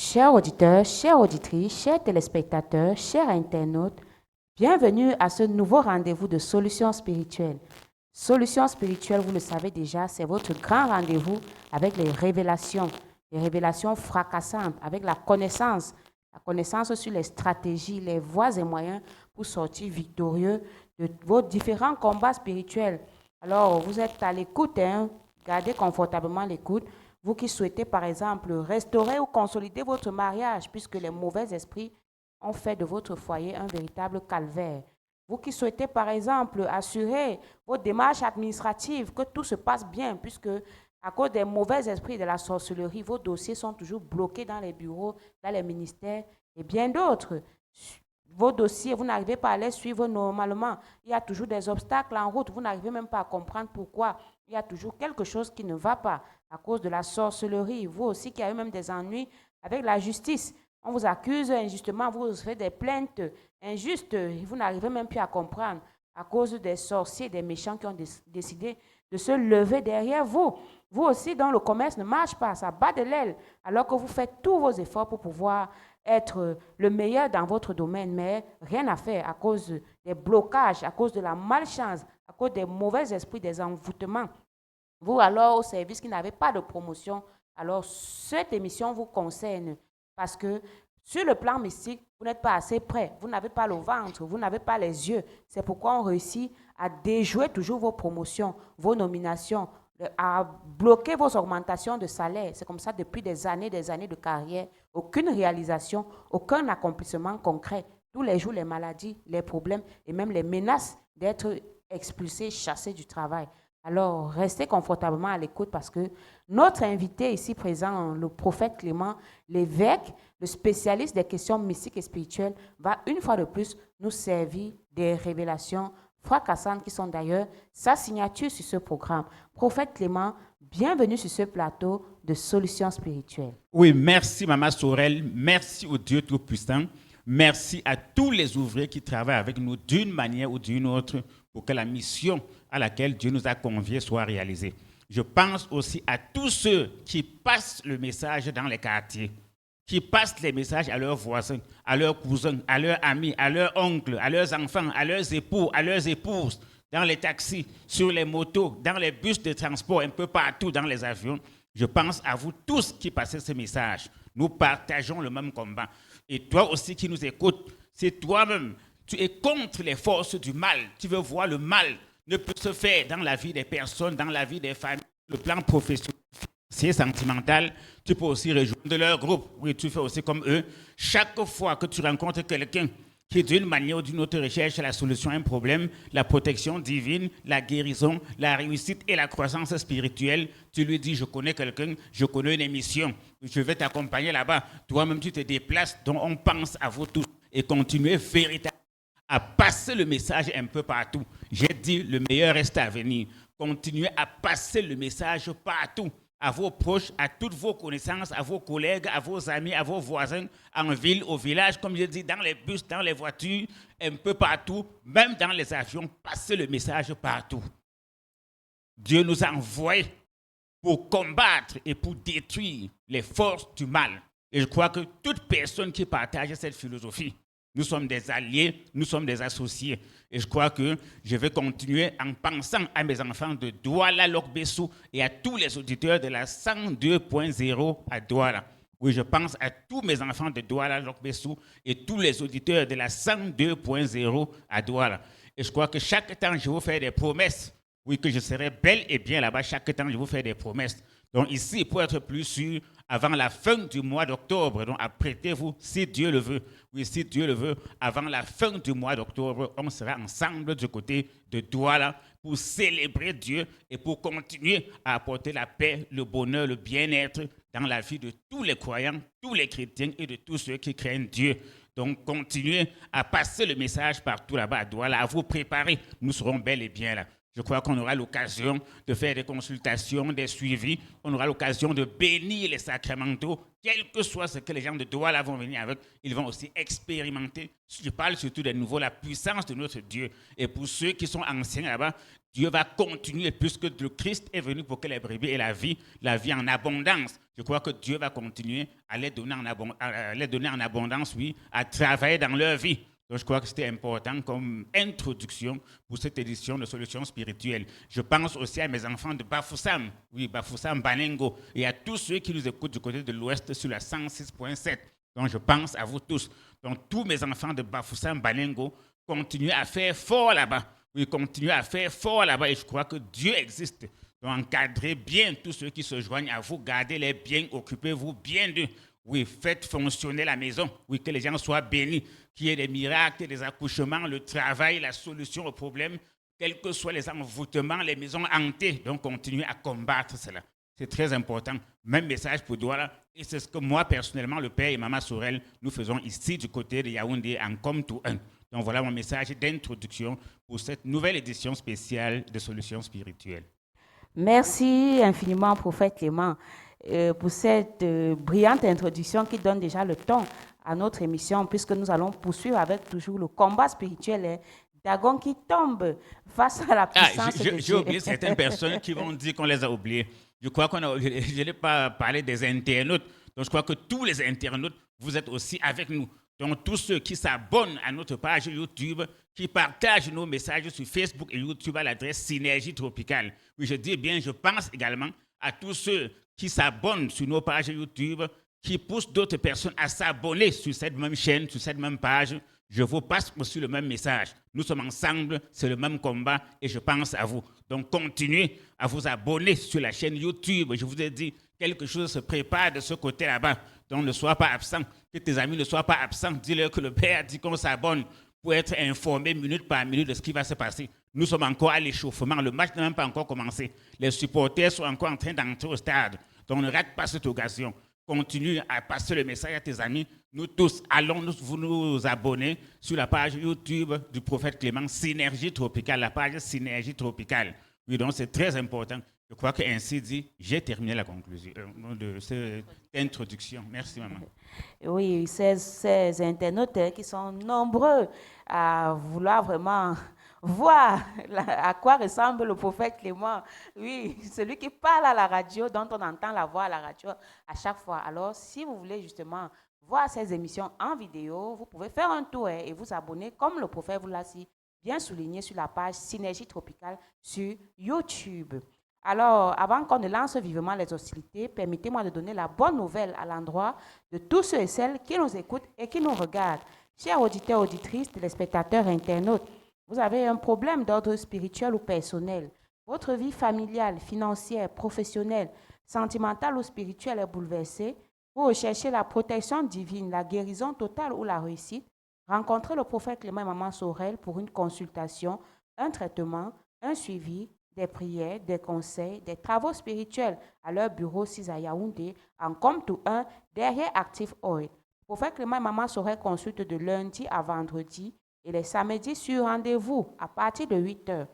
Chers auditeurs, chères auditrices, chers téléspectateurs, chers internautes, bienvenue à ce nouveau rendez-vous de Solutions spirituelles. Solutions spirituelles, vous le savez déjà, c'est votre grand rendez-vous avec les révélations fracassantes, avec la connaissance sur les stratégies, les voies et moyens pour sortir victorieux de vos différents combats spirituels. Alors, vous êtes à l'écoute, hein? Gardez confortablement l'écoute. Vous qui souhaitez, par exemple, restaurer ou consolider votre mariage, puisque les mauvais esprits ont fait de votre foyer un véritable calvaire. Vous qui souhaitez, par exemple, assurer vos démarches administratives, que tout se passe bien, puisque à cause des mauvais esprits de la sorcellerie, vos dossiers sont toujours bloqués dans les bureaux, dans les ministères et bien d'autres. Vos dossiers, vous n'arrivez pas à les suivre normalement. Il y a toujours des obstacles en route. Vous n'arrivez même pas à comprendre pourquoi. Il y a toujours quelque chose qui ne va pas à cause de la sorcellerie. Vous aussi qui avez même des ennuis avec la justice. On vous accuse injustement, vous faites des plaintes injustes. Vous n'arrivez même plus à comprendre à cause des sorciers, des méchants qui ont décidé de se lever derrière vous. Vous aussi, dont le commerce ne marche pas, ça bat de l'aile, alors que vous faites tous vos efforts pour pouvoir être le meilleur dans votre domaine, mais rien à faire à cause des blocages, à cause de la malchance, à cause des mauvais esprits, des envoûtements. Vous alors au service qui n'avez pas de promotion, alors cette émission vous concerne parce que sur le plan mystique, vous n'êtes pas assez prêt, vous n'avez pas le ventre, vous n'avez pas les yeux. C'est pourquoi on réussit à déjouer toujours vos promotions, vos nominations, à bloquer vos augmentations de salaire. C'est comme ça depuis des années de carrière. Aucune réalisation, aucun accomplissement concret. Tous les jours, les maladies, les problèmes et même les menaces d'être expulsé, chassé du travail. Alors, restez confortablement à l'écoute parce que notre invité ici présent, le prophète Clément, l'évêque, le spécialiste des questions mystiques et spirituelles, va une fois de plus nous servir des révélations fracassantes qui sont d'ailleurs sa signature sur ce programme. Prophète Clément, bienvenue sur ce plateau de solutions spirituelles. Oui, merci Maman Sorel, merci au Dieu Tout-Puissant, merci à tous les ouvriers qui travaillent avec nous d'une manière ou d'une autre pour que la mission à laquelle Dieu nous a conviés soit réalisée. Je pense aussi à tous ceux qui passent le message dans les quartiers, qui passent les messages à leurs voisins, à leurs cousins, à leurs amis, à leurs oncles, à leurs enfants, à leurs époux, à leurs épouses, dans les taxis, sur les motos, dans les bus de transport, un peu partout dans les avions. Je pense à vous tous qui passez ce message. Nous partageons le même combat. Et toi aussi qui nous écoutes, c'est toi-même, tu es contre les forces du mal. Tu veux voir le mal ne peut se faire dans la vie des personnes, dans la vie des familles, le plan professionnel, c'est sentimental. Tu peux aussi rejoindre leur groupe. Oui, tu fais aussi comme eux. Chaque fois que tu rencontres quelqu'un qui d'une manière ou d'une autre recherche la solution à un problème, la protection divine, la guérison, la réussite et la croissance spirituelle, tu lui dis, je connais quelqu'un, je connais une émission, je vais t'accompagner là-bas. Toi-même, tu te déplaces, donc on pense à vous tous et continuez véritablement à passer le message un peu partout. J'ai dit, le meilleur reste à venir. Continuez à passer le message partout, à vos proches, à toutes vos connaissances, à vos collègues, à vos amis, à vos voisins, en ville, au village, comme je dis, dans les bus, dans les voitures, un peu partout, même dans les avions, passez le message partout. Dieu nous a envoyés pour combattre et pour détruire les forces du mal. Et je crois que toute personne qui partage cette philosophie, nous sommes des alliés, nous sommes des associés. Et je crois que je vais continuer en pensant à mes enfants de Douala Lokbessou et à tous les auditeurs de la 102.0 à Douala. Oui, je pense à tous mes enfants de Douala Lokbessou et tous les auditeurs de la 102.0 à Douala. Et je crois que chaque temps, je vous fais des promesses. Oui, que je serai bel et bien là-bas. Chaque temps, je vous fais des promesses. Donc ici, pour être plus sûr, avant la fin du mois d'octobre, donc apprêtez-vous, si Dieu le veut. Oui, si Dieu le veut, avant la fin du mois d'octobre, on sera ensemble du côté de Douala pour célébrer Dieu et pour continuer à apporter la paix, le bonheur, le bien-être dans la vie de tous les croyants, tous les chrétiens et de tous ceux qui craignent Dieu. Donc, continuez à passer le message partout là-bas à Douala, à vous préparer. Nous serons bel et bien là. Je crois qu'on aura l'occasion de faire des consultations, des suivis. On aura l'occasion de bénir les sacramentaux. Quel que soit ce que les gens de Douala vont venir avec, ils vont aussi expérimenter. Je parle surtout de nouveau la puissance de notre Dieu. Et pour ceux qui sont anciens là-bas, Dieu va continuer puisque le Christ est venu pour que les brebis aient la vie en abondance. Je crois que Dieu va continuer à les donner en abondance, oui, à travailler dans leur vie. Donc, je crois que c'était important comme introduction pour cette édition de Solutions spirituelles. Je pense aussi à mes enfants de Bafoussam, oui, Bafoussam, Banengo, et à tous ceux qui nous écoutent du côté de l'Ouest sur la 106.7. Donc, je pense à vous tous. Donc, tous mes enfants de Bafoussam, Banengo, continuez à faire fort là-bas. Oui, continuez à faire fort là-bas et je crois que Dieu existe. Donc, encadrez bien tous ceux qui se joignent à vous, gardez-les bien, occupez-vous bien d'eux. Oui, faites fonctionner la maison. Oui, que les gens soient bénis, qu'il y ait des miracles, des accouchements, le travail, la solution aux problèmes, quels que soient les envoûtements, les maisons hantées. Donc, continuez à combattre cela. C'est très important. Même message pour Douala. Et c'est ce que moi, personnellement, le père et maman Sorel, nous faisons ici du côté de Yaoundé en Comme tout un. Donc, voilà mon message d'introduction pour cette nouvelle édition spéciale de Solutions spirituelles. Merci infiniment, prophète Clément, pour cette brillante introduction qui donne déjà le ton à notre émission, puisque nous allons poursuivre avec toujours le combat spirituel Dagon qui tombe face à la puissance de Dieu. J'ai oublié certaines personnes qui vont dire qu'on les a oubliées. Je crois je n'ai pas parlé des internautes. Donc, je crois que tous les internautes, vous êtes aussi avec nous. Donc, tous ceux qui s'abonnent à notre page YouTube, qui partagent nos messages sur Facebook et YouTube à l'adresse Synergie Tropicale. Oui, je dis bien, je pense également à tous ceux qui s'abonnent sur nos pages YouTube, qui poussent d'autres personnes à s'abonner sur cette même chaîne, sur cette même page. Je vous passe aussi le même message. Nous sommes ensemble, c'est le même combat et je pense à vous. Donc, continuez à vous abonner sur la chaîne YouTube. Je vous ai dit, quelque chose se prépare de ce côté là-bas. Donc, ne sois pas absent. Que tes amis ne soient pas absents. Dis-leur que le Père dit qu'on s'abonne pour être informé minute par minute de ce qui va se passer. Nous sommes encore à l'échauffement. Le match n'a même pas encore commencé. Les supporters sont encore en train d'entrer au stade. Donc, ne rate pas cette occasion. Continue à passer le message à tes amis. Nous tous, allons nous abonner sur la page YouTube du prophète Clément, Synergie Tropicale, la page Synergie Tropicale. Oui, donc c'est très important. Je crois qu'ainsi dit, j'ai terminé la conclusion de cette introduction. Merci, maman. Oui, ces internautes qui sont nombreux à vouloir vraiment voir à quoi ressemble le prophète Clément. Oui, celui qui parle à la radio, dont on entend la voix à la radio à chaque fois. Alors, si vous voulez justement voir ces émissions en vidéo, vous pouvez faire un tour et vous abonner, comme le prophète vous l'a si bien souligné, sur la page Synergie Tropicale sur YouTube. Alors, avant qu'on ne lance vivement les hostilités, permettez-moi de donner la bonne nouvelle à l'endroit de tous ceux et celles qui nous écoutent et qui nous regardent. Chers auditeurs, auditrices, téléspectateurs, internautes, vous avez un problème d'ordre spirituel ou personnel. Votre vie familiale, financière, professionnelle, sentimentale ou spirituelle est bouleversée. Vous recherchez la protection divine, la guérison totale ou la réussite. Rencontrez le prophète Clément et Maman Sorel pour une consultation, un traitement, un suivi, des prières, des conseils, des travaux spirituels à leur bureau 6 à Yaoundé, en Comtou 1, derrière Active Oil. Prophète Clément et Maman Sorel consultent de lundi à vendredi et les samedis sur rendez-vous à partir de 8 heures.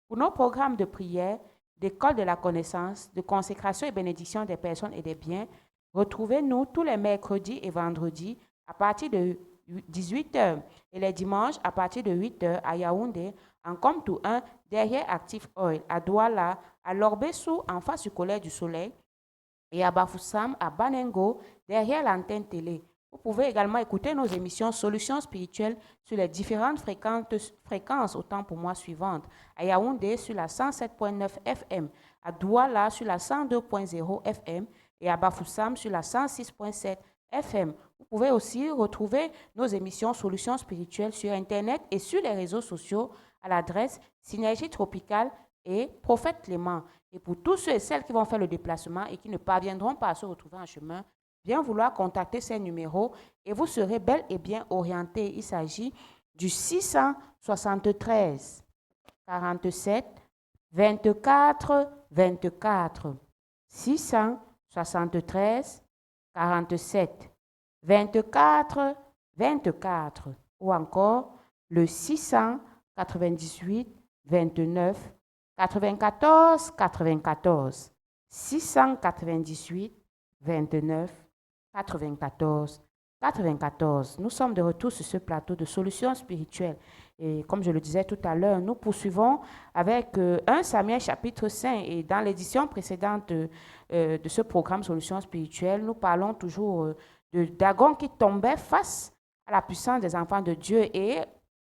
Pour nos programmes de prière, d'école de la connaissance, de consécration et bénédiction des personnes et des biens, retrouvez-nous tous les mercredis et vendredis à partir de 18 heures et les dimanches à partir de 8 heures à Yaoundé, en Comtou 1, derrière Active Oil, à Douala, à Lorbessou, en face du Collège du Soleil, et à Bafoussam, à Banengo, derrière l'antenne télé. Vous pouvez également écouter nos émissions Solutions spirituelles sur les différentes fréquences, autant pour moi suivantes. À Yaoundé sur la 107.9 FM, à Douala sur la 102.0 FM et à Bafoussam sur la 106.7 FM. Vous pouvez aussi retrouver nos émissions Solutions spirituelles sur Internet et sur les réseaux sociaux à l'adresse Synergie Tropicale et Prophète Clément. Et pour tous ceux et celles qui vont faire le déplacement et qui ne parviendront pas à se retrouver en chemin, bien vouloir contacter ces numéros et vous serez bel et bien orientés. Il s'agit du 673 47 24 24. 673 47 24 24 ou encore le 698 29 94 94 698 29 94 94. Nous sommes de retour sur ce plateau de solutions spirituelles. Et comme je le disais tout à l'heure, nous poursuivons avec 1 Samuel chapitre 5. Et dans l'édition précédente de ce programme Solutions spirituelles, nous parlons toujours de Dagon qui tombait face à la puissance des enfants de Dieu. Et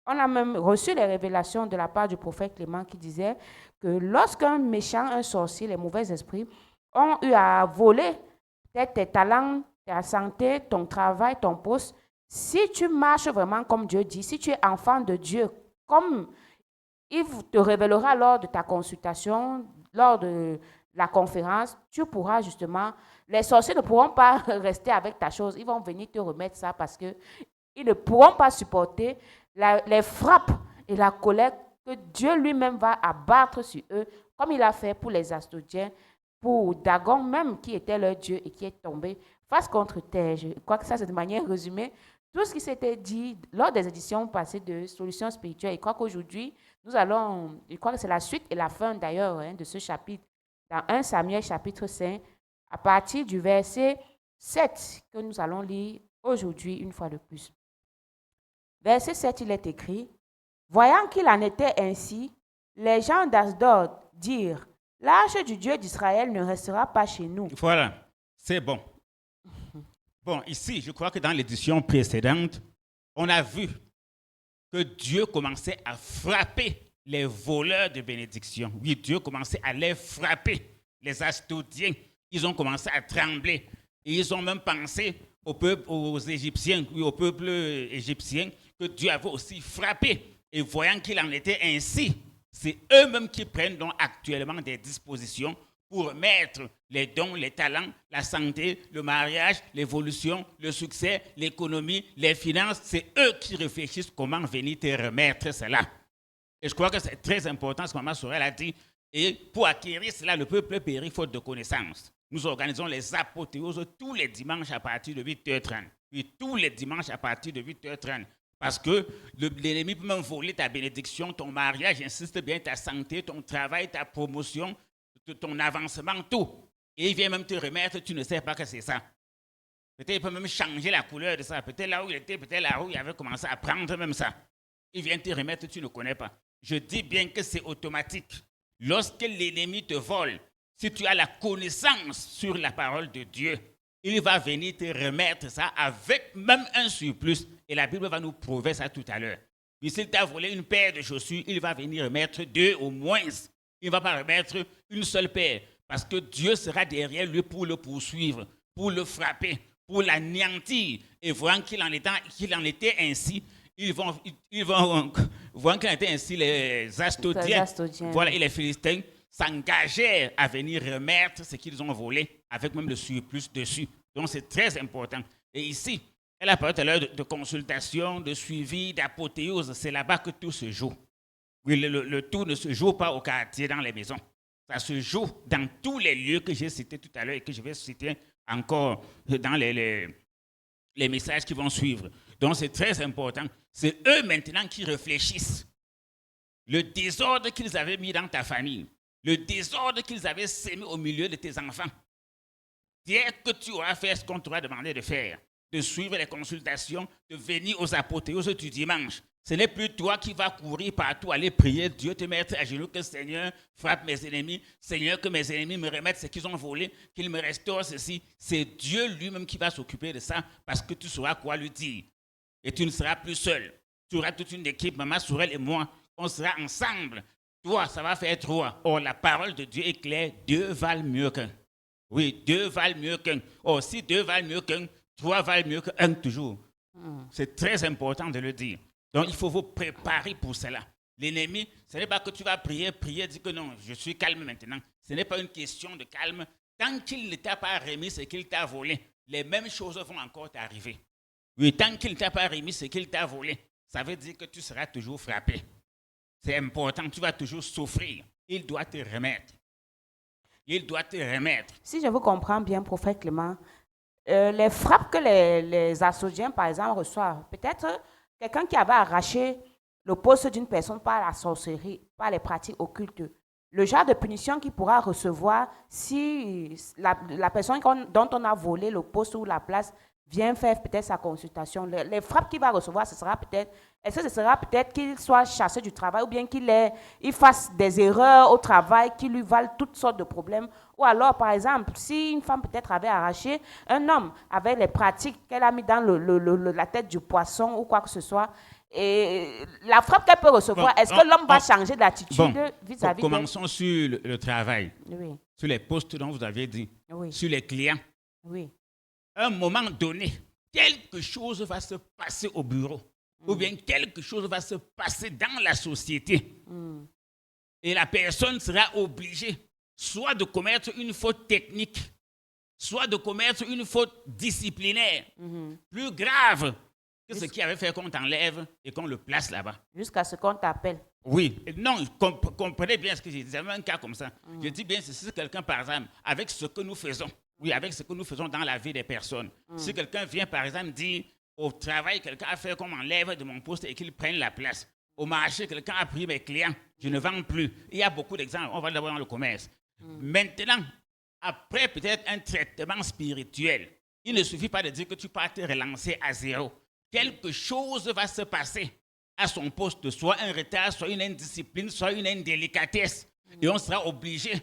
on a même reçu les révélations de la part du prophète Clément qui disait que lorsqu'un méchant, un sorcier, les mauvais esprits ont eu à voler peut-être tes talents, ta santé, ton travail, ton poste, si tu marches vraiment comme Dieu dit, si tu es enfant de Dieu, comme il te révélera lors de ta consultation, lors de la conférence, tu pourras justement, les sorciers ne pourront pas rester avec ta chose, ils vont venir te remettre ça parce qu'ils ne pourront pas supporter les frappes et la colère que Dieu lui-même va abattre sur eux, comme il a fait pour les Astodiens, pour Dagon même, qui était leur Dieu et qui est tombé face contre terre. Je crois que ça, c'est de manière résumée tout ce qui s'était dit lors des éditions passées de Solutions spirituelles. Je crois qu'aujourd'hui, je crois que c'est la suite et la fin d'ailleurs de ce chapitre, dans 1 Samuel chapitre 5, à partir du verset 7 que nous allons lire aujourd'hui une fois de plus. Verset 7, il est écrit, « Voyant qu'il en était ainsi, les gens d'Asdod dirent, « L'arche du Dieu d'Israël ne restera pas chez nous. » Voilà, c'est bon. Bon, ici, je crois que dans l'édition précédente, on a vu que Dieu commençait à frapper les voleurs de bénédiction. Oui, Dieu commençait à les frapper. Les Astodiens, ils ont commencé à trembler. Et ils ont même pensé aux Égyptiens, oui, au peuple égyptien, que Dieu avait aussi frappé. Et voyant qu'il en était ainsi, c'est eux-mêmes qui prennent donc actuellement des dispositions pour mettre les dons, les talents, la santé, le mariage, l'évolution, le succès, l'économie, les finances. C'est eux qui réfléchissent comment venir te remettre cela. Et je crois que c'est très important ce que Maman Sorel a dit. Et pour acquérir cela, le peuple périt faute de connaissances. Nous organisons les apothéoses tous les dimanches à partir de 8h30. Oui, tous les dimanches à partir de 8h30. Parce que l'ennemi peut même voler ta bénédiction, ton mariage, insiste bien, ta santé, ton travail, ta promotion, ton avancement, tout. Et il vient même te remettre, tu ne sais pas que c'est ça. Peut-être il peut même changer la couleur de ça. Peut-être là où il était, peut-être là où il avait commencé à prendre même ça. Il vient te remettre, tu ne connais pas. Je dis bien que c'est automatique. Lorsque l'ennemi te vole, si tu as la connaissance sur la parole de Dieu, il va venir te remettre ça avec même un surplus. Et la Bible va nous prouver ça tout à l'heure. Puis s'il t'a volé une paire de chaussures, il va venir remettre 2 au moins. Il ne va pas remettre une seule paire. Parce que Dieu sera derrière lui pour le poursuivre, pour le frapper, pour l'anéantir. Et voyant qu'il en était ainsi, ils vont voyant qu'il en était ainsi, les Astodiens, voilà, et les Philistins s'engagèrent à venir remettre ce qu'ils ont volé, avec même le surplus dessus. Donc c'est très important. Et ici, elle a parlé tout à l'heure de consultation, de suivi, d'apothéose. C'est là-bas que tout se joue. Oui, le tout ne se joue pas au quartier, dans les maisons. Ça se joue dans tous les lieux que j'ai cités tout à l'heure et que je vais citer encore dans les messages qui vont suivre. Donc c'est très important. C'est eux maintenant qui réfléchissent. Le désordre qu'ils avaient mis dans ta famille, le désordre qu'ils avaient sémé au milieu de tes enfants. Dès que tu auras fait ce qu'on t'aura demandé de faire, de suivre les consultations, de venir aux apothéoses du dimanche, ce n'est plus toi qui vas courir partout, aller prier, Dieu te mettre à genoux, que Seigneur frappe mes ennemis, Seigneur que mes ennemis me remettent ce qu'ils ont volé, qu'ils me restaurent ceci. C'est Dieu lui-même qui va s'occuper de ça parce que tu sauras quoi lui dire. Et tu ne seras plus seul. Tu auras toute une équipe, Maman Sorel et moi, on sera ensemble. Toi, ça va faire 3. Or, la parole de Dieu est claire, 2 valent mieux qu'un. Oui, 2 valent mieux qu'un. Or, si 2 valent mieux qu'un, 3 valent mieux qu'un toujours. C'est très important de le dire. Donc, il faut vous préparer pour cela. L'ennemi, ce n'est pas que tu vas prier, dire que non, je suis calme maintenant. Ce n'est pas une question de calme. Tant qu'il ne t'a pas remis ce qu'il t'a volé, les mêmes choses vont encore t'arriver. Oui, tant qu'il ne t'a pas remis ce qu'il t'a volé, ça veut dire que tu seras toujours frappé. C'est important, tu vas toujours souffrir. Il doit te remettre. Il doit te remettre. Si je vous comprends bien, prophète Clément, les frappes que les Astodiens, par exemple, reçoivent, peut-être quelqu'un qui avait arraché le poste d'une personne par la sorcellerie, par les pratiques occultes, Le genre de punition qu'il pourra recevoir si la personne dont on a volé le poste ou la place vient faire peut-être sa consultation. Les frappes qu'il va recevoir, est-ce que ce sera peut-être qu'il soit chassé du travail ou bien il fasse des erreurs au travail qui lui valent toutes sortes de problèmes. Ou alors, par exemple, si une femme peut-être avait arraché un homme avec les pratiques qu'elle a mis dans la tête du poisson ou quoi que ce soit, et la frappe qu'elle peut recevoir, est-ce que l'homme va changer d'attitude vis-à-vis d'elle? Commençons sur le travail, Oui, sur les postes dont vous avez dit, oui, sur les clients. oui. À un moment donné, quelque chose va se passer au bureau, ou bien quelque chose va se passer dans la société. Et la personne sera obligée soit de commettre une faute technique, soit de commettre une faute disciplinaire, plus grave que ce qui avait fait qu'on t'enlève et qu'on le place là-bas. Jusqu'à ce qu'on t'appelle. Oui, non, comprenez bien ce que j'ai dit. J'avais un cas comme ça. Je dis bien, si quelqu'un, par exemple, avec ce que nous faisons, oui, avec ce que nous faisons dans la vie des personnes, si quelqu'un vient, par exemple, dire au travail, quelqu'un a fait qu'on m'enlève de mon poste et qu'il prenne la place. Au marché, quelqu'un a pris mes clients, je ne vends plus. Il y a beaucoup d'exemples, on va le voir dans le commerce. Maintenant, après peut-être un traitement spirituel, il ne suffit pas de dire que tu vas te relancer à zéro. Quelque chose va se passer à son poste, soit un retard, soit une indiscipline, soit une indélicatesse. Et on sera obligé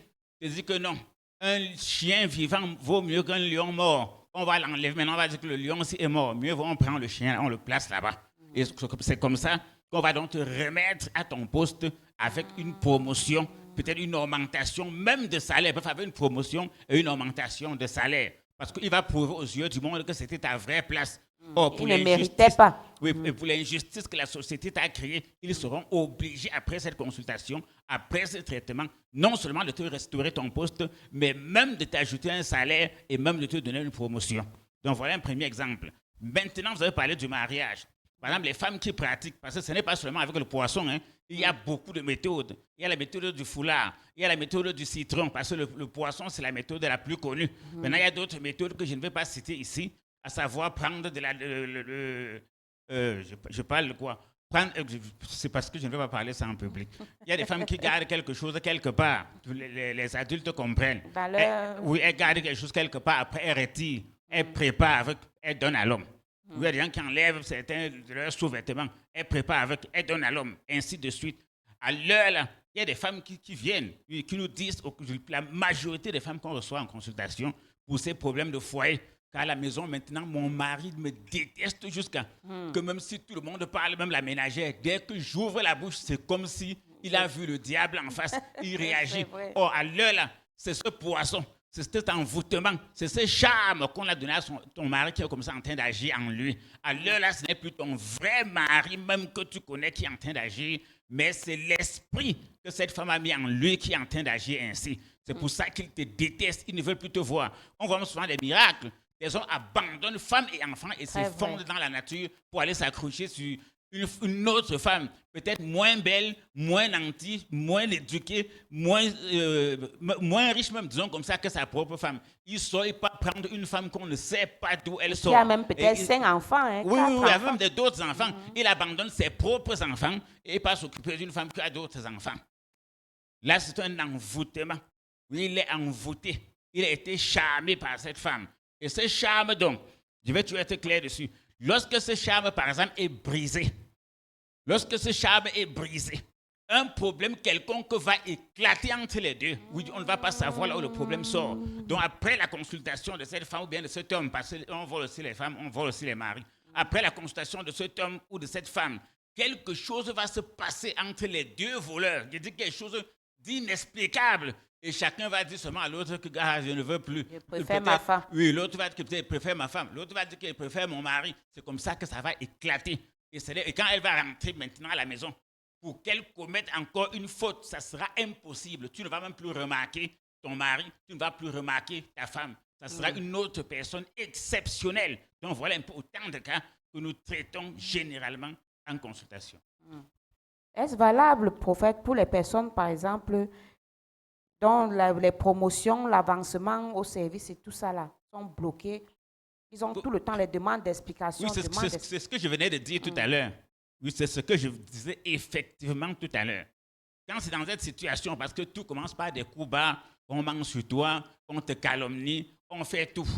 de dire que non, un chien vivant vaut mieux qu'un lion mort. On va l'enlever, maintenant on va dire que le lion aussi est mort. Mieux vaut on prend le chien, on le place là-bas. Et c'est comme ça qu'on va donc te remettre à ton poste avec une promotion, peut-être une augmentation même de salaire. Bref, avec une promotion et une augmentation de salaire. Parce qu'il va prouver aux yeux du monde que c'était ta vraie place. Or, il ne méritait pas. Oui, et pour l'injustice que la société t'a créée, ils seront obligés, après cette consultation, après ce traitement, non seulement de te restaurer ton poste, mais même de t'ajouter un salaire et même de te donner une promotion. Donc voilà un premier exemple. Maintenant, vous avez parlé du mariage. Par exemple, les femmes qui pratiquent, parce que ce n'est pas seulement avec le poisson, hein, il y a beaucoup de méthodes. Il y a la méthode du foulard, il y a la méthode du citron, parce que le poisson, c'est la méthode la plus connue. Maintenant, il y a d'autres méthodes que je ne vais pas citer ici, à savoir prendre de la... je parle de quoi? C'est parce que je ne vais pas parler ça en public. Il y a des femmes qui gardent quelque chose quelque part. Les adultes comprennent. Oui, elles gardent quelque chose quelque part, après elles retirent, elles préparent avec, elles donnent à l'homme. Il y a des gens qui enlèvent certains de leurs sous-vêtements, elles préparent avec, elles donnent à l'homme, ainsi de suite. À l'heure là, il y a des femmes qui viennent, qui nous disent, la majorité des femmes qu'on reçoit en consultation pour ces problèmes de foyer, qu'à la maison maintenant, mon mari me déteste jusqu'à que même si tout le monde parle, même la ménagère, dès que j'ouvre la bouche, c'est comme si il a vu le diable en face, il réagit. Or, à l'heure là, c'est ce poisson. C'est cet envoûtement, c'est ce charme qu'on a donné à ton mari qui est comme ça en train d'agir en lui. À l'heure là, ce n'est plus ton vrai mari même que tu connais qui est en train d'agir, mais c'est l'esprit que cette femme a mis en lui qui est en train d'agir ainsi. C'est pour ça qu'il te déteste, il ne veut plus te voir. On voit souvent des miracles. Les hommes abandonnent femmes et enfants et se fondent dans la nature pour aller s'accrocher sur une autre femme, peut-être moins belle, moins nantie, moins éduquée, moins riche même, disons comme ça, que sa propre femme. Il ne saurait pas prendre une femme qu'on ne sait pas d'où elle sort. Il y a même peut-être 5 enfants. Hein, oui, il y a même d'autres enfants. Il abandonne ses propres enfants et pas s'occuper d'une femme qui a d'autres enfants. Là, c'est un envoûtement. Oui, il est envoûté. Il a été charmé par cette femme. Et ce charme, donc, je vais toujours être clair dessus. Lorsque ce charme, par exemple, est brisé, un problème quelconque va éclater entre les deux. Oui, on ne va pas savoir là où le problème sort. Donc, après la consultation de cette femme ou bien de cet homme, parce qu'on vole aussi les femmes, on vole aussi les maris, après la consultation de cet homme ou de cette femme, quelque chose va se passer entre les deux voleurs. Je dis quelque chose d'inexplicable. Et chacun va dire seulement à l'autre que je ne veux plus. Je préfère ma femme. Oui, l'autre va dire qu'il préfère ma femme. L'autre va dire qu'il préfère mon mari. C'est comme ça que ça va éclater. Et quand elle va rentrer maintenant à la maison, pour qu'elle commette encore une faute, ça sera impossible. Tu ne vas même plus remarquer ton mari, tu ne vas plus remarquer ta femme. Ça sera une autre personne exceptionnelle. Donc voilà un peu autant de cas que nous traitons généralement en consultation. Est-ce valable, prophète, pour les personnes, par exemple, dont les promotions, l'avancement au service et tout ça là sont bloqués? Ils ont tout le temps les demandes d'explication. Oui, c'est ce que je venais de dire tout à l'heure. Oui, c'est ce que je disais effectivement tout à l'heure. quand c'est dans cette situation, parce que tout commence par des coups bas, on ment sur toi, on te calomnie, on fait tout.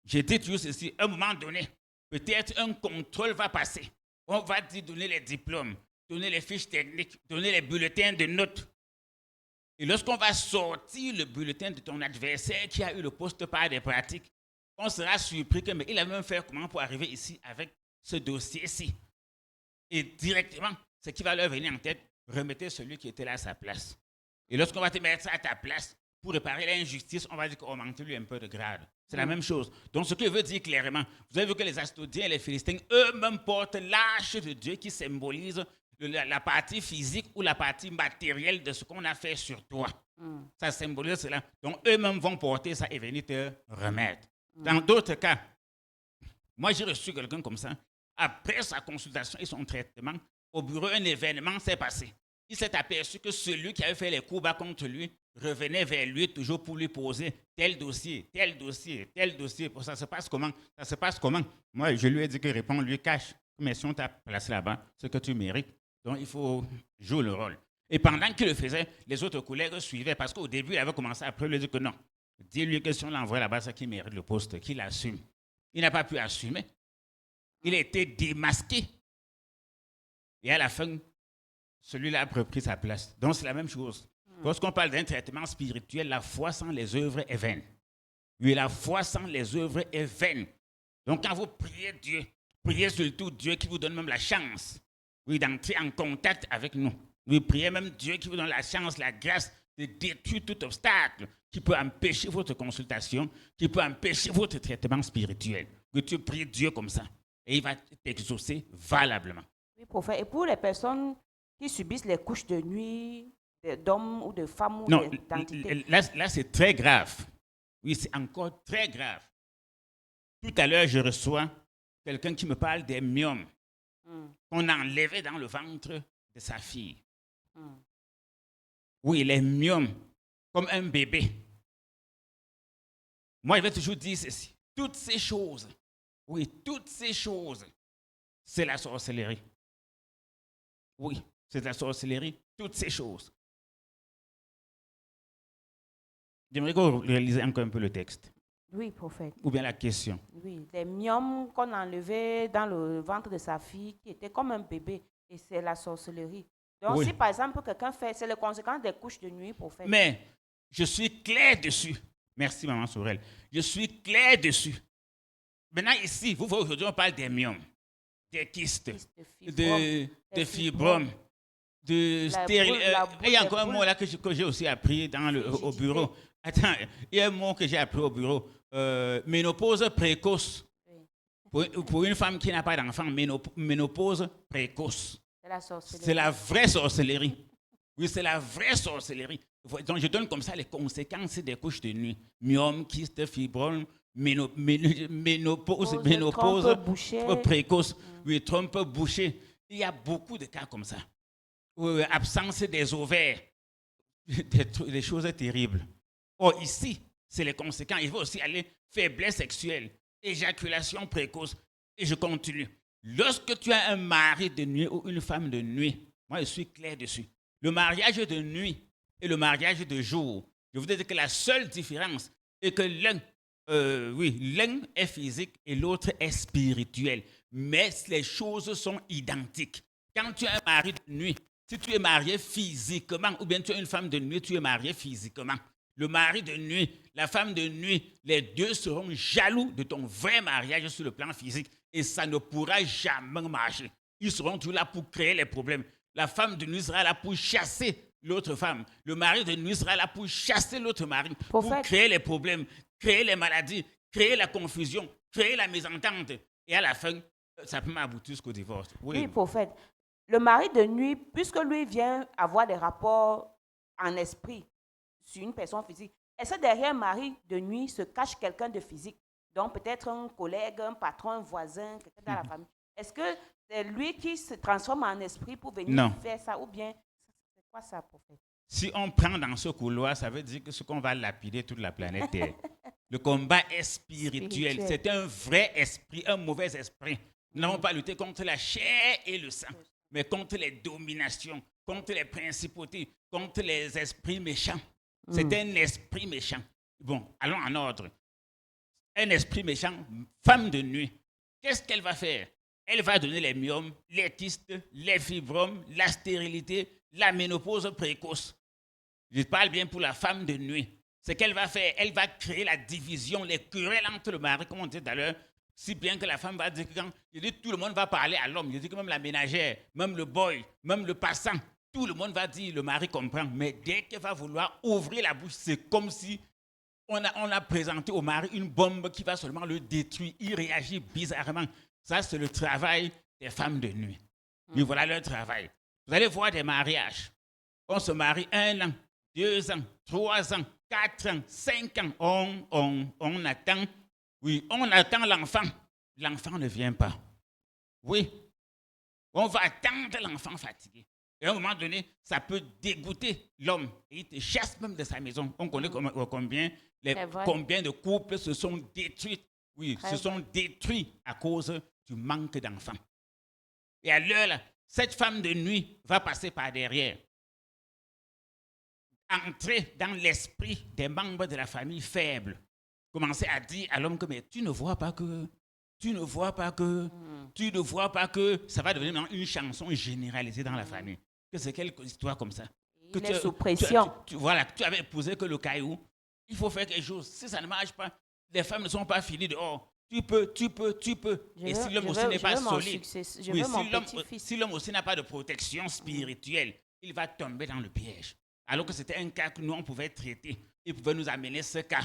J'ai dit toujours ceci, à un moment donné, peut-être un contrôle va passer. On va te donner les diplômes, donner les fiches techniques, donner les bulletins de notes. Et lorsqu'on va sortir le bulletin de ton adversaire qui a eu le poste par des pratiques, on sera surpris que, mais il a même fait comment pour arriver ici avec ce dossier-ci. Et directement, ce qui va leur venir en tête, remettez celui qui était là à sa place. Et lorsqu'on va te mettre à ta place pour réparer l'injustice, on va dire qu'on manque lui un peu de grade. C'est la même chose. Donc, ce que je veux dire clairement, vous avez vu que les Astodiens et les Philistins, eux-mêmes portent l'arche de Dieu qui symbolise la partie physique ou la partie matérielle de ce qu'on a fait sur toi. Ça symbolise cela. Donc, eux-mêmes vont porter ça et venir te remettre. Dans d'autres cas, moi, j'ai reçu quelqu'un comme ça. Après sa consultation et son traitement, au bureau, un événement s'est passé. Il s'est aperçu que celui qui avait fait les coups bas contre lui revenait vers lui toujours pour lui poser tel dossier, tel dossier, tel dossier. Ça se passe comment? Ça se passe comment? Moi, je lui ai dit que répond, lui cache. Mais si on t'a placé là-bas, ce que tu mérites. Donc, il faut jouer le rôle. Et pendant qu'il le faisait, les autres collègues suivaient parce qu'au début, il avait commencé après lui dire que non. Dis-lui que si on l'envoie là-bas, c'est qu'il mérite le poste, qu'il assume. Il n'a pas pu assumer. Il a été démasqué. Et à la fin, celui-là a repris sa place. Donc, c'est la même chose. Lorsqu'on parle d'un traitement spirituel, la foi sans les œuvres est vaine. Oui, la foi sans les œuvres est vaine. Donc, quand vous priez Dieu, priez surtout Dieu qui vous donne même la chance, oui, d'entrer en contact avec nous. Oui, priez même Dieu qui vous donne la chance, la grâce de détruire tout obstacle qui peut empêcher votre consultation, qui peut empêcher votre traitement spirituel. Que tu pries Dieu comme ça et il va t'exaucer valablement. Oui, prophète. Et pour les personnes qui subissent les couches de nuit d'hommes ou de femmes ou Non, d'entités. là c'est très grave. Oui, c'est encore très grave. Tout à l'heure, je reçois quelqu'un qui me parle des myomes qu'on a enlevés dans le ventre de sa fille. Oui, les myomes, comme un bébé. Moi, je vais toujours dire ceci. Toutes ces choses, oui, toutes ces choses, c'est la sorcellerie. Oui, c'est la sorcellerie, toutes ces choses. J'aimerais qu'on réalise encore un peu le texte. Oui, prophète. Ou bien la question. Oui, les myomes qu'on a enlevés dans le ventre de sa fille, qui était comme un bébé, et c'est la sorcellerie. Donc, Oui. si par exemple quelqu'un fait, c'est les conséquences des couches de nuit, prophète. Mais je suis clair dessus. Merci, Maman Sorel. Je suis clair dessus. Maintenant, ici, vous voyez, aujourd'hui, on parle des myomes, des kystes, de fibromes, de stérile. Il y a encore un mot là que j'ai aussi appris au bureau. Attends, il y a un mot que j'ai appris au bureau. Ménopause précoce. Pour une femme qui n'a pas d'enfant, ménopause précoce. C'est la sorcellerie. C'est la vraie sorcellerie. Oui, c'est la vraie sorcellerie. Donc, je donne comme ça les conséquences des couches de nuit. Myome, kyste, fibrome, ménopause précoce, oui, trompe bouchée. Il y a beaucoup de cas comme ça. Absence des ovaires, des choses terribles. Or, ici, c'est les conséquences. Il faut aussi aller faiblesse sexuelle, éjaculation précoce. Et je continue. Lorsque tu as un mari de nuit ou une femme de nuit, moi je suis clair dessus. Le mariage de nuit et le mariage de jour, je vous dis que la seule différence est que l'un est physique et l'autre est spirituel. Mais les choses sont identiques. Quand tu as un mari de nuit, si tu es marié physiquement, ou bien tu as une femme de nuit, tu es marié physiquement. Le mari de nuit, la femme de nuit, les deux seront jaloux de ton vrai mariage sur le plan physique et ça ne pourra jamais marcher. Ils seront toujours là pour créer les problèmes. La femme de nuit sera là pour chasser l'autre femme. Le mari de nuit sera là pour chasser l'autre mari, pour créer les problèmes, créer les maladies, créer la confusion, créer la mésentente. Et à la fin, ça peut m'aboutir jusqu'au divorce. Oui, prophète. Le mari de nuit, puisque lui vient avoir des rapports en esprit sur une personne physique, est-ce que derrière un mari de nuit se cache quelqu'un de physique? Donc peut-être un collègue, un patron, un voisin, quelqu'un dans la famille. Est-ce que c'est lui qui se transforme en esprit pour venir faire ça? Ou bien, c'est quoi ça, prophète? Si on prend dans ce couloir, ça veut dire que ce qu'on va lapider toute la planète Terre. Le combat est spirituel. C'est un vrai esprit, un mauvais esprit. Nous n'avons pas lutté contre la chair et le sang, mais contre les dominations, contre les principautés, contre les esprits méchants. C'est un esprit méchant. Bon, allons en ordre. Un esprit méchant, femme de nuit. Qu'est-ce qu'elle va faire? Elle va donner les myomes, les kystes, les fibromes, la stérilité, la ménopause précoce. Je parle bien pour la femme de nuit. Ce qu'elle va faire, elle va créer la division, les querelles entre le mari, comme on dit tout à l'heure, si bien que la femme va dire que quand je dis, tout le monde va parler à l'homme. Je dis que même la ménagère, même le boy, même le passant, tout le monde va dire, le mari comprend. Mais dès qu'elle va vouloir ouvrir la bouche, c'est comme si on a présenté au mari une bombe qui va seulement le détruire. Il réagit bizarrement. Ça, c'est le travail des femmes de nuit. Et voilà leur travail. Vous allez voir des mariages. On se marie 1 an, 2 ans, 3 ans, 4 ans, 5 ans. On attend. Oui, on attend l'enfant. L'enfant ne vient pas. Oui, on va attendre l'enfant fatigué. Et à un moment donné, ça peut dégoûter l'homme. Et il te chasse même de sa maison. On connaît combien de couples se sont détruits. Oui, se sont détruits à cause du manque d'enfants. Et à l'heure, là, cette femme de nuit va passer par derrière. Entrer dans l'esprit des membres de la famille faibles. Commencer à dire à l'homme que mais tu ne vois pas que ça va devenir une chanson généralisée dans la famille. Que c'est quelque histoire comme ça. Que il est sous pression. Voilà, tu avais épousé que le caillou. Il faut faire quelque chose. Si ça ne marche pas, les femmes ne sont pas finies dehors. Tu peux. Et si l'homme aussi n'est pas solide, si l'homme aussi n'a pas de protection spirituelle, il va tomber dans le piège. Alors que c'était un cas que nous, on pouvait traiter. Il pouvait nous amener ce cas.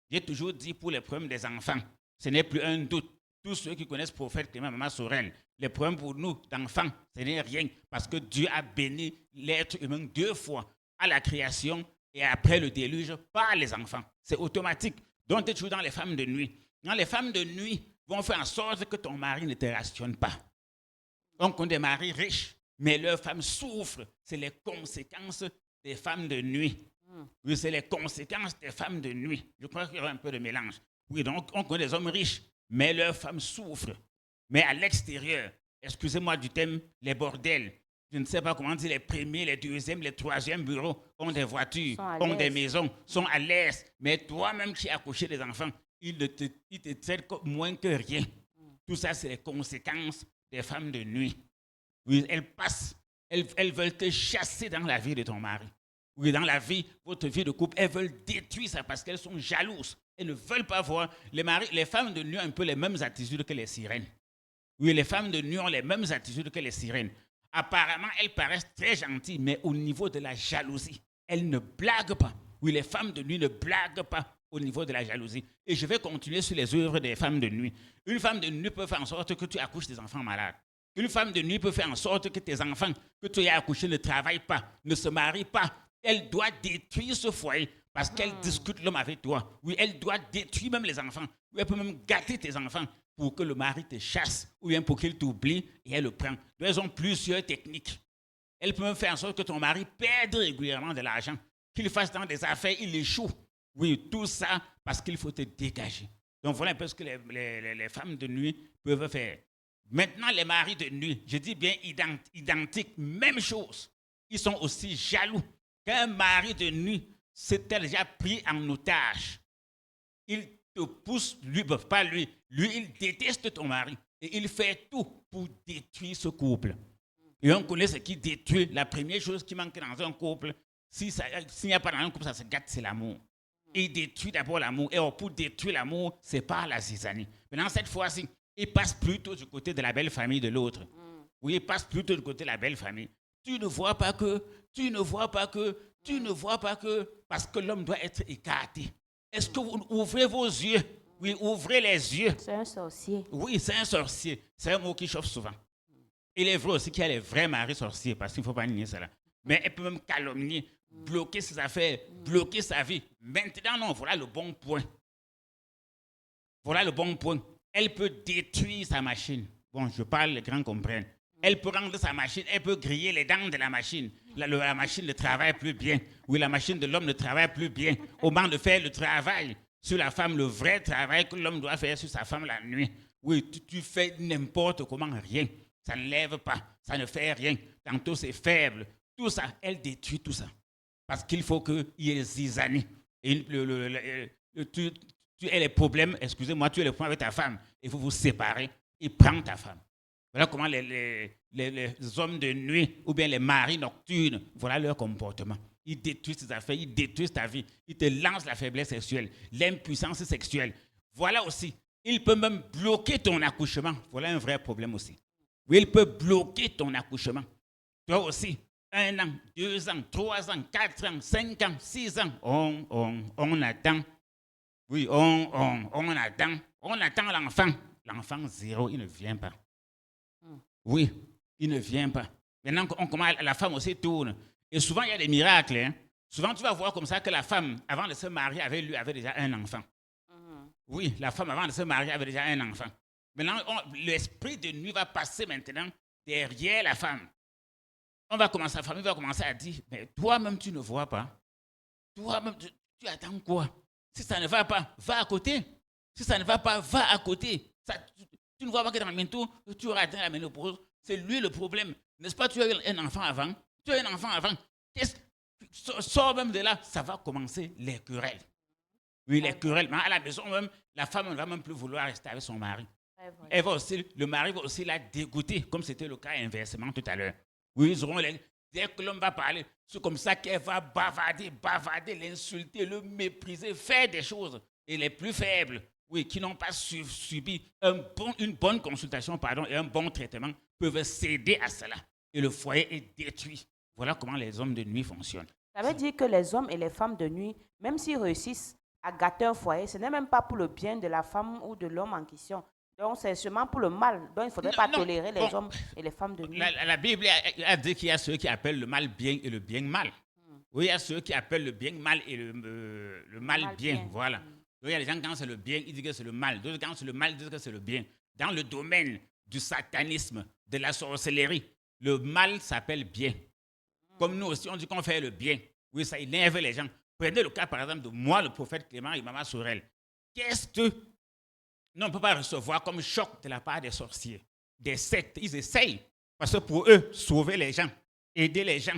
J'ai toujours dit pour les problèmes des enfants, ce n'est plus un doute. Tous ceux qui connaissent le prophète Clément Maman Sorel, les problèmes pour nous d'enfants, ce n'est rien. Parce que Dieu a béni l'être humain 2 fois, à la création et après le déluge, par les enfants. C'est automatique. Donc, tu es toujours dans les femmes de nuit. Dans les femmes de nuit vont faire en sorte que ton mari ne te rationne pas. Donc, on a des maris riches, mais leurs femmes souffrent. C'est les conséquences des femmes de nuit. Oui, c'est les conséquences des femmes de nuit. Je crois qu'il y aura un peu de mélange. Oui, donc on connaît des hommes riches, mais leurs femmes souffrent. Mais à l'extérieur, excusez-moi du thème, les bordels, je ne sais pas comment dire, les premiers, les deuxièmes, les troisièmes bureaux ont des voitures, ont des maisons, sont à l'aise. Mais toi-même qui as accouché des enfants, ils te traitent moins que rien. Tout ça, c'est les conséquences des femmes de nuit. Oui, elles veulent te chasser dans la vie de ton mari. Oui, dans la vie, votre vie de couple, elles veulent détruire ça parce qu'elles sont jalouses. Elles ne veulent pas voir. Les femmes de nuit ont un peu les mêmes attitudes que les sirènes. Oui, les femmes de nuit ont les mêmes attitudes que les sirènes. Apparemment, elles paraissent très gentilles, mais au niveau de la jalousie, elles ne blaguent pas. Oui, les femmes de nuit ne blaguent pas au niveau de la jalousie. Et je vais continuer sur les œuvres des femmes de nuit. Une femme de nuit peut faire en sorte que tu accouches des enfants malades. Une femme de nuit peut faire en sorte que tes enfants que tu as accouchés ne travaillent pas, ne se marient pas. Elle doit détruire ce foyer parce qu'elle discute l'homme avec toi. Oui, elle doit détruire même les enfants. Oui, elle peut même gâter tes enfants pour que le mari te chasse ou bien pour qu'il t'oublie et elle le prend. Donc, elles ont plusieurs techniques. Elle peut même faire en sorte que ton mari perde régulièrement de l'argent, qu'il fasse dans des affaires, il échoue. Oui, tout ça parce qu'il faut te dégager. Donc voilà un peu ce que les femmes de nuit peuvent faire. Maintenant, les maris de nuit, je dis bien identiques, même chose. Ils sont aussi jaloux. Qu'un mari de nuit s'est déjà pris en otage, il te pousse, lui, pas lui, il déteste ton mari et il fait tout pour détruire ce couple. Et on connaît ce qui détruit. La première chose qui manque dans un couple, s'il n'y a pas dans un couple, ça se gâte, c'est l'amour. Et il détruit d'abord l'amour. Et pour détruire l'amour, c'est par la zizanie. Maintenant, cette fois-ci, il passe plutôt du côté de la belle famille de l'autre. Oui, il passe plutôt du côté de la belle famille. Tu ne vois pas que, parce que l'homme doit être écarté. Est-ce que vous ouvrez vos yeux? Oui, ouvrez les yeux. C'est un sorcier. Oui, c'est un sorcier. C'est un mot qui chauffe souvent. Il est vrai aussi qu'il y a les vrais maris sorciers, parce qu'il ne faut pas nier cela. Mais elle peut même calomnier, bloquer ses affaires, bloquer sa vie. Maintenant, non, voilà le bon point. Voilà le bon point. Elle peut détruire sa machine. Bon, je parle, les grands comprennent. Elle peut rendre sa machine, elle peut griller les dents de la machine. La machine ne travaille plus bien. Oui, la machine de l'homme ne travaille plus bien. Au moment de faire le travail sur la femme, le vrai travail que l'homme doit faire sur sa femme la nuit. Oui, tu fais n'importe comment, rien. Ça ne lève pas, ça ne fait rien. Tantôt c'est faible. tout ça, elle détruit tout ça. Parce qu'il faut qu'il y ait des zizanie. Et tu as les problèmes, excusez-moi, tu as les problèmes avec ta femme. Il faut vous séparer et prendre ta femme. Voilà comment les hommes de nuit ou bien les maris nocturnes, voilà leur comportement. Ils détruisent tes affaires, ils détruisent ta vie. Ils te lancent la faiblesse sexuelle, l'impuissance sexuelle. Voilà aussi. Il peut même bloquer ton accouchement. Voilà un vrai problème aussi. Oui, il peut bloquer ton accouchement. Toi aussi. 1 an, 2 ans, 3 ans, 4 ans, 5 ans, 6 ans. On attend. Oui, on attend. On attend l'enfant. L'enfant zéro, il ne vient pas. Oui, il ne vient pas. Maintenant, la femme aussi tourne. Et souvent, il y a des miracles. Hein. Souvent, tu vas voir comme ça que la femme, avant de se marier, avait déjà un enfant. Oui, la femme, avant de se marier, avait déjà un enfant. Maintenant, l'esprit de nuit va passer maintenant derrière la femme. La famille va commencer à dire, mais toi-même, tu ne vois pas. Toi-même, tu attends quoi? Si ça ne va pas, va à côté. Si ça ne va pas, va à côté. Tu ne vois pas que dans bientôt, tu auras atteint la ménopause. C'est lui le problème. N'est-ce pas, tu as eu un enfant avant? Tu as eu un enfant avant. Sors même de là, ça va commencer les querelles. Oui, les querelles. Mais à la maison même, la femme ne va même plus vouloir rester avec son mari. Le mari va aussi la dégoûter, comme c'était le cas inversement tout à l'heure. Oui, dès que l'homme va parler, c'est comme ça qu'elle va bavarder, l'insulter, le mépriser, faire des choses. Et les plus faibles, oui, qui n'ont pas subi une bonne consultation et un bon traitement, peuvent céder à cela. Et le foyer est détruit. Voilà comment les hommes de nuit fonctionnent. Ça veut dire que les hommes et les femmes de nuit, même s'ils réussissent à gâter un foyer, ce n'est même pas pour le bien de la femme ou de l'homme en question. Donc, c'est seulement pour le mal. Donc, il ne faudrait pas tolérer les hommes et les femmes de nuit. La Bible a dit qu'il y a ceux qui appellent le mal bien et le bien mal. Oui, il y a ceux qui appellent le bien mal et le mal bien. Voilà. Donc, il y a des gens, quand c'est le bien, ils disent que c'est le mal. D'autres, quand c'est le mal, ils disent que c'est le bien. Dans le domaine du satanisme, de la sorcellerie, le mal s'appelle bien. Comme nous aussi, on dit qu'on fait le bien. Oui, ça énerve les gens. Prenez le cas, par exemple, de moi, le prophète Clément et Maman Sorel. Qu'est-ce que on ne peut pas recevoir comme choc de la part des sorciers, des sectes? Ils essayent. Parce que pour eux, sauver les gens, aider les gens,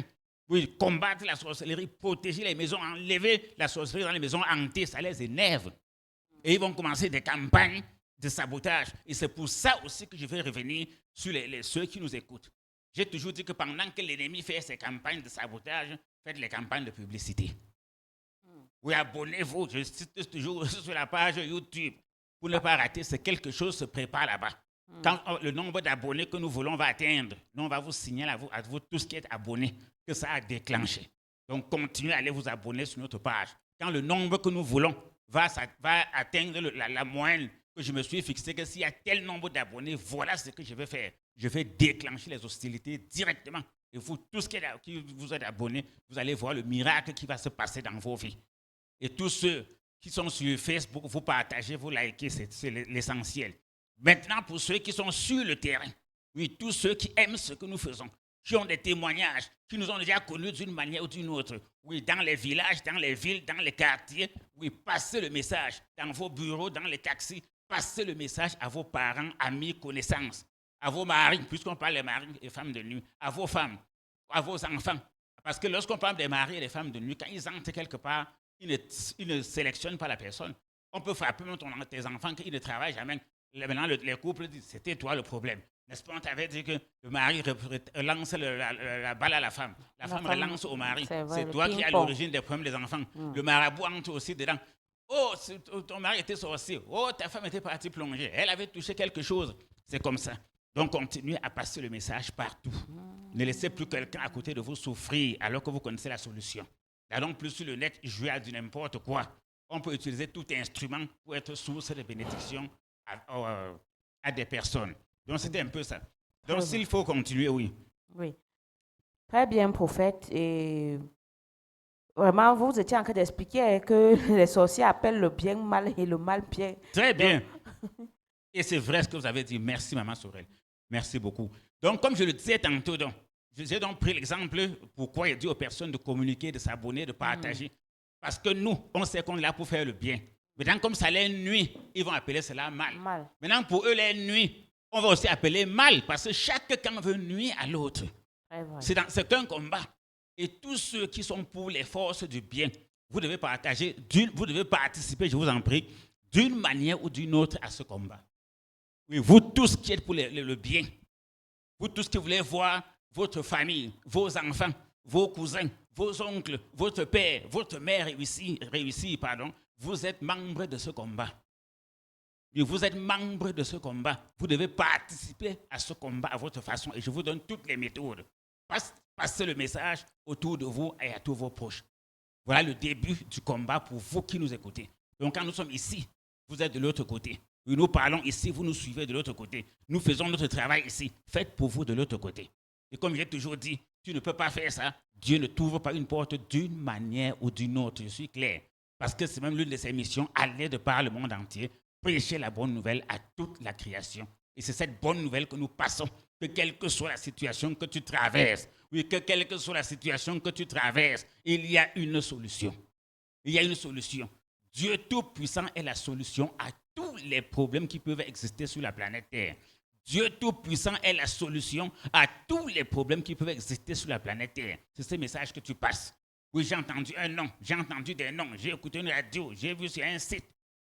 oui, combattre la sorcellerie, protéger les maisons, enlever la sorcellerie dans les maisons hantées, ça les énerve. Et ils vont commencer des campagnes de sabotage. Et c'est pour ça aussi que je vais revenir sur ceux qui nous écoutent. J'ai toujours dit que pendant que l'ennemi fait ses campagnes de sabotage, faites les campagnes de publicité. Oui, abonnez-vous. Je cite toujours sur la page YouTube. Pour ne pas rater, c'est quelque chose se prépare là-bas. Quand le nombre d'abonnés que nous voulons va atteindre, nous, on va vous signaler à vous tout ce qui est abonné, que ça a déclenché. Donc, continuez à aller vous abonner sur notre page. Quand le nombre que nous voulons va atteindre la moyenne que je me suis fixé, que s'il y a tel nombre d'abonnés, voilà ce que je vais faire. Je vais déclencher les hostilités directement. Et vous, tous qui vous êtes abonnés, vous allez voir le miracle qui va se passer dans vos vies. Et tous ceux qui sont sur Facebook, vous partagez, vous likez, c'est l'essentiel. Maintenant, pour ceux qui sont sur le terrain, oui, tous ceux qui aiment ce que nous faisons, qui ont des témoignages, qui nous ont déjà connus d'une manière ou d'une autre, oui, dans les villages, dans les villes, dans les quartiers, oui, passez le message dans vos bureaux, dans les taxis, passez le message à vos parents, amis, connaissances, à vos maris, puisqu'on parle des maris et femmes de nuit, à vos femmes, à vos enfants. Parce que lorsqu'on parle des maris et des femmes de nuit, quand ils entrent quelque part, ils ne sélectionnent pas la personne. On peut frapper même tes enfants qu'ils ne travaillent jamais. Maintenant, les couples disent, c'était toi le problème. N'est-ce pas, on t'avait dit que le mari relance la balle à la femme. La femme relance au mari. C'est toi qui as l'origine des problèmes des enfants. Le marabout entre aussi dedans. Oh, ton mari était sorcier. Oh, ta femme était partie plonger. Elle avait touché quelque chose. C'est comme ça. Donc, continuez à passer le message partout. Ne laissez plus quelqu'un à côté de vous souffrir alors que vous connaissez la solution. N'allons plus sur le net jouer à du n'importe quoi. On peut utiliser tout instrument pour être source de bénédiction à des personnes. Donc, c'était un peu ça. Donc, s'il faut continuer, oui. Oui. Très bien, prophète. Et vraiment, vous étiez en train d'expliquer que les sorciers appellent le bien mal et le mal bien. Très bien. Et c'est vrai ce que vous avez dit. Merci, Maman Sorel. Merci beaucoup. Donc, comme je le disais tantôt, j'ai donc pris l'exemple pourquoi il dit aux personnes de communiquer, de s'abonner, de partager. Parce que nous, on sait qu'on est là pour faire le bien. Maintenant, comme ça les nuit, ils vont appeler cela mal. Maintenant, pour eux, les nuits, on va aussi appeler mal. Parce que chaque camp veut nuire à l'autre. C'est un combat. Et tous ceux qui sont pour les forces du bien, vous devez vous devez participer, je vous en prie, d'une manière ou d'une autre à ce combat. Oui, vous tous qui êtes pour le bien, vous tous qui voulez voir votre famille, vos enfants, vos cousins, vos oncles, votre père, votre mère réussir, vous êtes membres de ce combat. Et vous êtes membre de ce combat. Vous devez participer à ce combat à votre façon. Et je vous donne toutes les méthodes. Passez le message autour de vous et à tous vos proches. Voilà le début du combat pour vous qui nous écoutez. Donc quand nous sommes ici, vous êtes de l'autre côté. Nous parlons ici, vous nous suivez de l'autre côté. Nous faisons notre travail ici. Faites pour vous de l'autre côté. Et comme j'ai toujours dit, tu ne peux pas faire ça. Dieu ne t'ouvre pas une porte d'une manière ou d'une autre. Je suis clair. Parce que c'est même l'une de ses missions, aller de par le monde entier, prêcher la bonne nouvelle à toute la création. Et c'est cette bonne nouvelle que nous passons, que quelle que soit la situation que tu traverses, oui, que quelle que soit la situation que tu traverses, il y a une solution. Il y a une solution. Dieu Tout-Puissant est la solution à tous les problèmes qui peuvent exister sur la planète Terre. Dieu Tout-Puissant est la solution à tous les problèmes qui peuvent exister sur la planète Terre. C'est ce message que tu passes. Oui, j'ai entendu un nom, j'ai entendu des noms, j'ai écouté une radio, j'ai vu sur un site.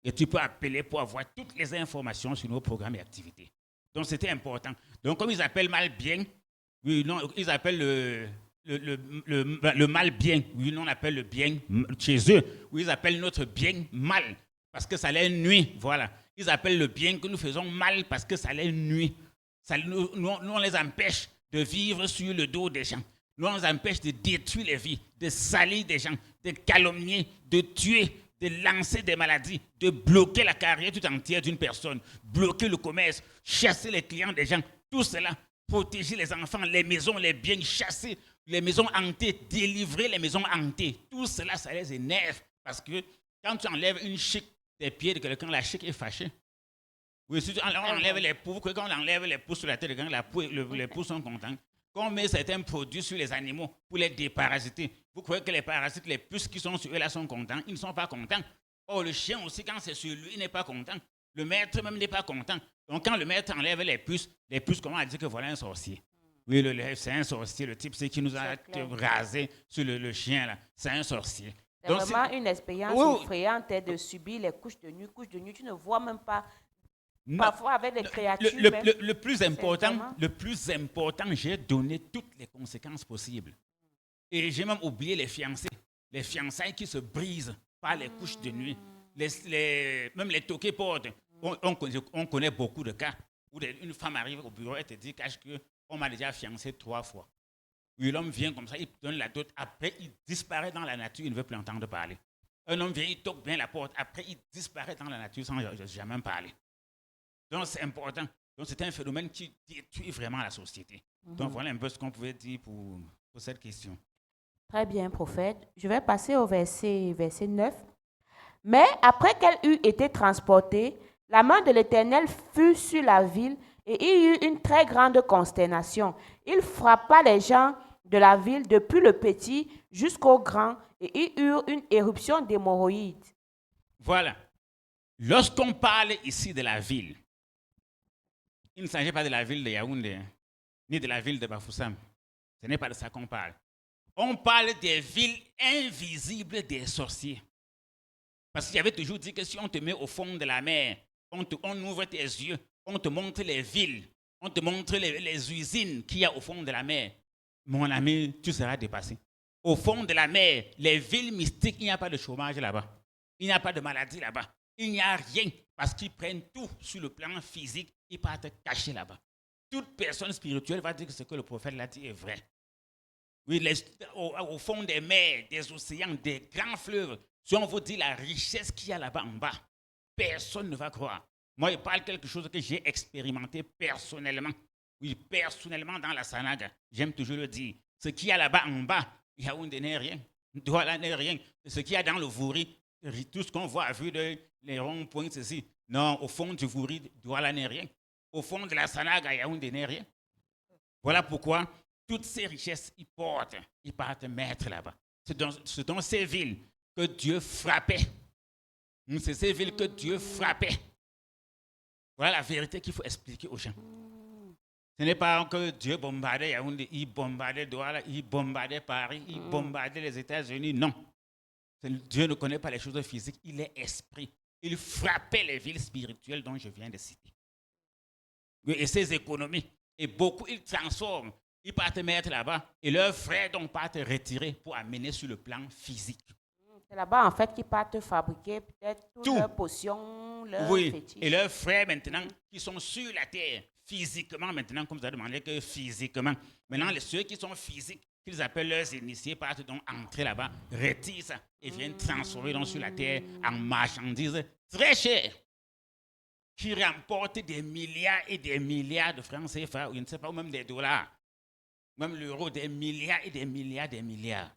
Et tu peux appeler pour avoir toutes les informations sur nos programmes et activités. Donc, c'était important. Donc, comme ils appellent mal bien, oui, non, ils appellent le mal bien. Oui, non, on appelle le bien chez eux. Oui, ils appellent notre bien mal parce que ça les nuit. Voilà. Ils appellent le bien que nous faisons mal parce que ça les nuit. Nous, on les empêche de vivre sur le dos des gens. Nous, on les empêche de détruire les vies, de salir des gens, de calomnier, de tuer, de lancer des maladies, de bloquer la carrière tout entière d'une personne, bloquer le commerce, chasser les clients des gens, tout cela, protéger les enfants, les maisons, les biens, chasser les maisons hantées, délivrer les maisons hantées. Tout cela, ça les énerve parce que quand tu enlèves une chic des pieds de quelqu'un, la chic est fâchée. Oui, si on enlève les poux, quand on enlève les poux sur la tête de quelqu'un, les poux sont contents. Quand on met certains produits sur les animaux pour les déparasiter, vous croyez que les parasites, les puces qui sont sur eux là sont contents? Ils ne sont pas contents. Oh, le chien aussi, quand c'est sur lui, il n'est pas content. Le maître même n'est pas content. Donc quand le maître enlève les puces, comment on dit que voilà un sorcier? Oui, c'est un sorcier. Le type, c'est qui nous a rasé sur le chien là. C'est un sorcier. C'est donc, vraiment une expérience effrayante de subir les couches de nuit. Tu ne vois même pas. Non. Parfois avec des créatures. Le plus important, j'ai donné toutes les conséquences possibles. Et j'ai même oublié les fiancés. Les fiançailles qui se brisent par les couches de nuit. Même les toqués portes. On connaît beaucoup de cas où une femme arrive au bureau et te dit qu'on m'a déjà fiancé 3 fois. Oui, l'homme vient comme ça, il donne la dot. Après, il disparaît dans la nature, il ne veut plus entendre parler. Un homme vient, il toque bien la porte. Après, il disparaît dans la nature sans jamais parler. Donc, c'est important. Donc, c'est un phénomène qui détruit vraiment la société. Donc, voilà un peu ce qu'on pouvait dire pour cette question. Très bien, prophète. Je vais passer au verset 9. Mais après qu'elle eut été transportée, la main de l'Éternel fut sur la ville et il y eut une très grande consternation. Il frappa les gens de la ville depuis le petit jusqu'au grand et ils eurent une éruption d'hémorroïdes. Voilà. Lorsqu'on parle ici de la ville, il ne s'agit pas de la ville de Yaoundé, ni de la ville de Bafoussam. Ce n'est pas de ça qu'on parle. On parle des villes invisibles des sorciers. Parce qu'il y avait toujours dit que si on te met au fond de la mer, on ouvre tes yeux, on te montre les villes, on te montre les usines qu'il y a au fond de la mer. Mon ami, tu seras dépassé. Au fond de la mer, les villes mystiques, il n'y a pas de chômage là-bas. Il n'y a pas de maladie là-bas. Il n'y a rien parce qu'ils prennent tout sur le plan physique. Ils partent cacher là-bas. Toute personne spirituelle va dire que ce que le prophète l'a dit est vrai. Oui, au fond des mers, des océans, des grands fleuves, si on vous dit la richesse qu'il y a là-bas en bas, personne ne va croire. Moi, je parle quelque chose que j'ai expérimenté personnellement. Oui, personnellement dans la Sanaga. J'aime toujours le dire. Ce qu'il y a là-bas en bas, Yaoundé n'est rien. Douala n'est rien. Ce qu'il y a dans le Vouri, tout ce qu'on voit à vue de les ronds-points, ceci. Non, au fond du Vouri, Douala n'est rien. Au fond de la Sanaga, Yaoundé n'est rien. Voilà pourquoi toutes ces richesses, ils partent mettre là-bas. C'est dans ces villes que Dieu frappait. C'est ces villes que Dieu frappait. Voilà la vérité qu'il faut expliquer aux gens. Ce n'est pas que Dieu bombardait Yaoundé, il bombardait Douala, il bombardait Paris, il bombardait les États-Unis. Non. Dieu ne connaît pas les choses physiques, il est esprit. Il frappait les villes spirituelles dont je viens de citer. Et ses économies. Et beaucoup, ils transforment. Ils partent mettre là-bas. Et leurs frères donc partent retirer pour amener sur le plan physique. C'est là-bas, en fait, qu'ils partent fabriquer peut-être toutes Tout. leurs potions, leurs Oui. fétiches. Et leurs frères maintenant, qui sont sur la terre, physiquement maintenant, comme vous avez demandé que physiquement. Maintenant, ceux qui sont physiques, qu'ils appellent leurs initiés, partent donc entrer là-bas, retirent ça et viennent transformer donc sur la terre en marchandises très chères, qui remportent des milliards et des milliards de francs CFA, ou je ne sais pas, ou même des dollars, même l'euro, des milliards et des milliards, des milliards.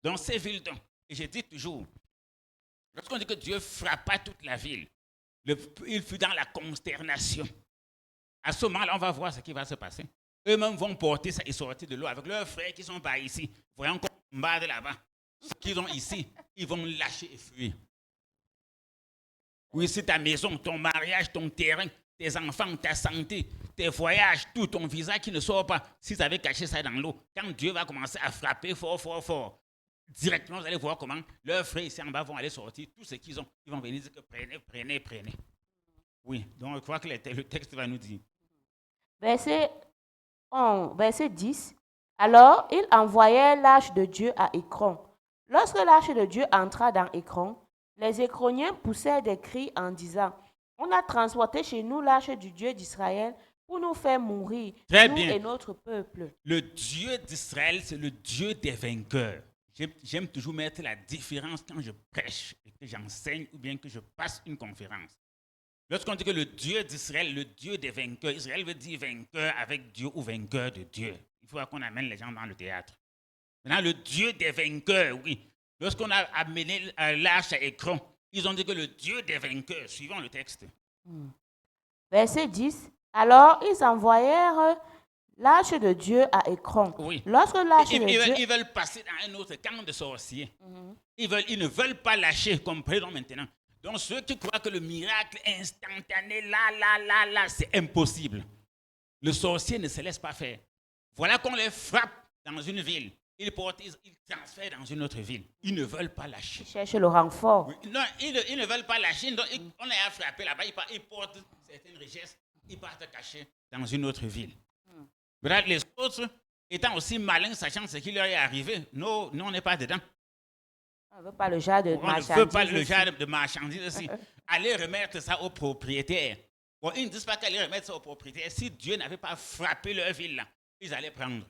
Dans ces villes, donc, et je dis toujours, lorsqu'on dit que Dieu frappa toute la ville, il fut dans la consternation. À ce moment-là, on va voir ce qui va se passer. Eux-mêmes vont porter ça et sortir de l'eau avec leurs frères qui sont par ici. Voyons qu'on bombarde là-bas. Ceux qui sont ici, ils vont lâcher et fuir. Oui, c'est ta maison, ton mariage, ton terrain, tes enfants, ta santé, tes voyages, tout ton visa qui ne sort pas. Si vous avez caché ça dans l'eau, quand Dieu va commencer à frapper fort, fort, fort, directement, vous allez voir comment leurs frères ici en bas vont aller sortir. Tout ce qu'ils ont, ils vont venir dire que prenez, prenez, prenez. Oui, donc je crois que le texte va nous dire. Verset 10. Alors, il envoyait l'arche de Dieu à Écron. Lorsque l'arche de Dieu entra dans Écron, les Écroniens poussèrent des cris en disant, on a transporté chez nous l'arche du Dieu d'Israël pour nous faire mourir, Très nous bien. et notre peuple. Le Dieu d'Israël, c'est le Dieu des vainqueurs. J'aime toujours mettre la différence quand je prêche et que j'enseigne ou bien que je passe une conférence. Lorsqu'on dit que le Dieu d'Israël, le Dieu des vainqueurs, Israël veut dire vainqueur avec Dieu ou vainqueur de Dieu. Il faut qu'on amène les gens dans le théâtre. Maintenant, le Dieu des vainqueurs, oui. Lorsqu'on a amené l'arche à Écron, ils ont dit que le Dieu des vainqueurs, suivant le texte. Verset 10. Alors, ils envoyèrent l'arche de Dieu à Écron. Oui. Lorsque l'arche de Dieu... Ils veulent passer dans un autre camp de sorciers. Ils ne veulent pas lâcher comme prénom maintenant. Donc, ceux qui croient que le miracle instantané, là, c'est impossible. Le sorcier ne se laisse pas faire. Voilà qu'on les frappe dans une ville. Ils transfèrent dans une autre ville. Ils ne veulent pas lâcher. Ils cherchent le renfort. Oui. Non, ils ne veulent pas lâcher. Donc, on les a frappés là-bas. Ils portent certaines richesses. Ils partent cacher dans une autre ville. Les autres, étant aussi malins, sachant ce qui leur est arrivé, nous, on n'est pas dedans. On ne veut pas le genre de marchandises. On ne veut pas le genre de marchandises aussi. Allez remettre ça aux propriétaires. Bon, ils ne disent pas qu'aller remettre ça aux propriétaires. Si Dieu n'avait pas frappé leur ville, là, ils allaient prendre.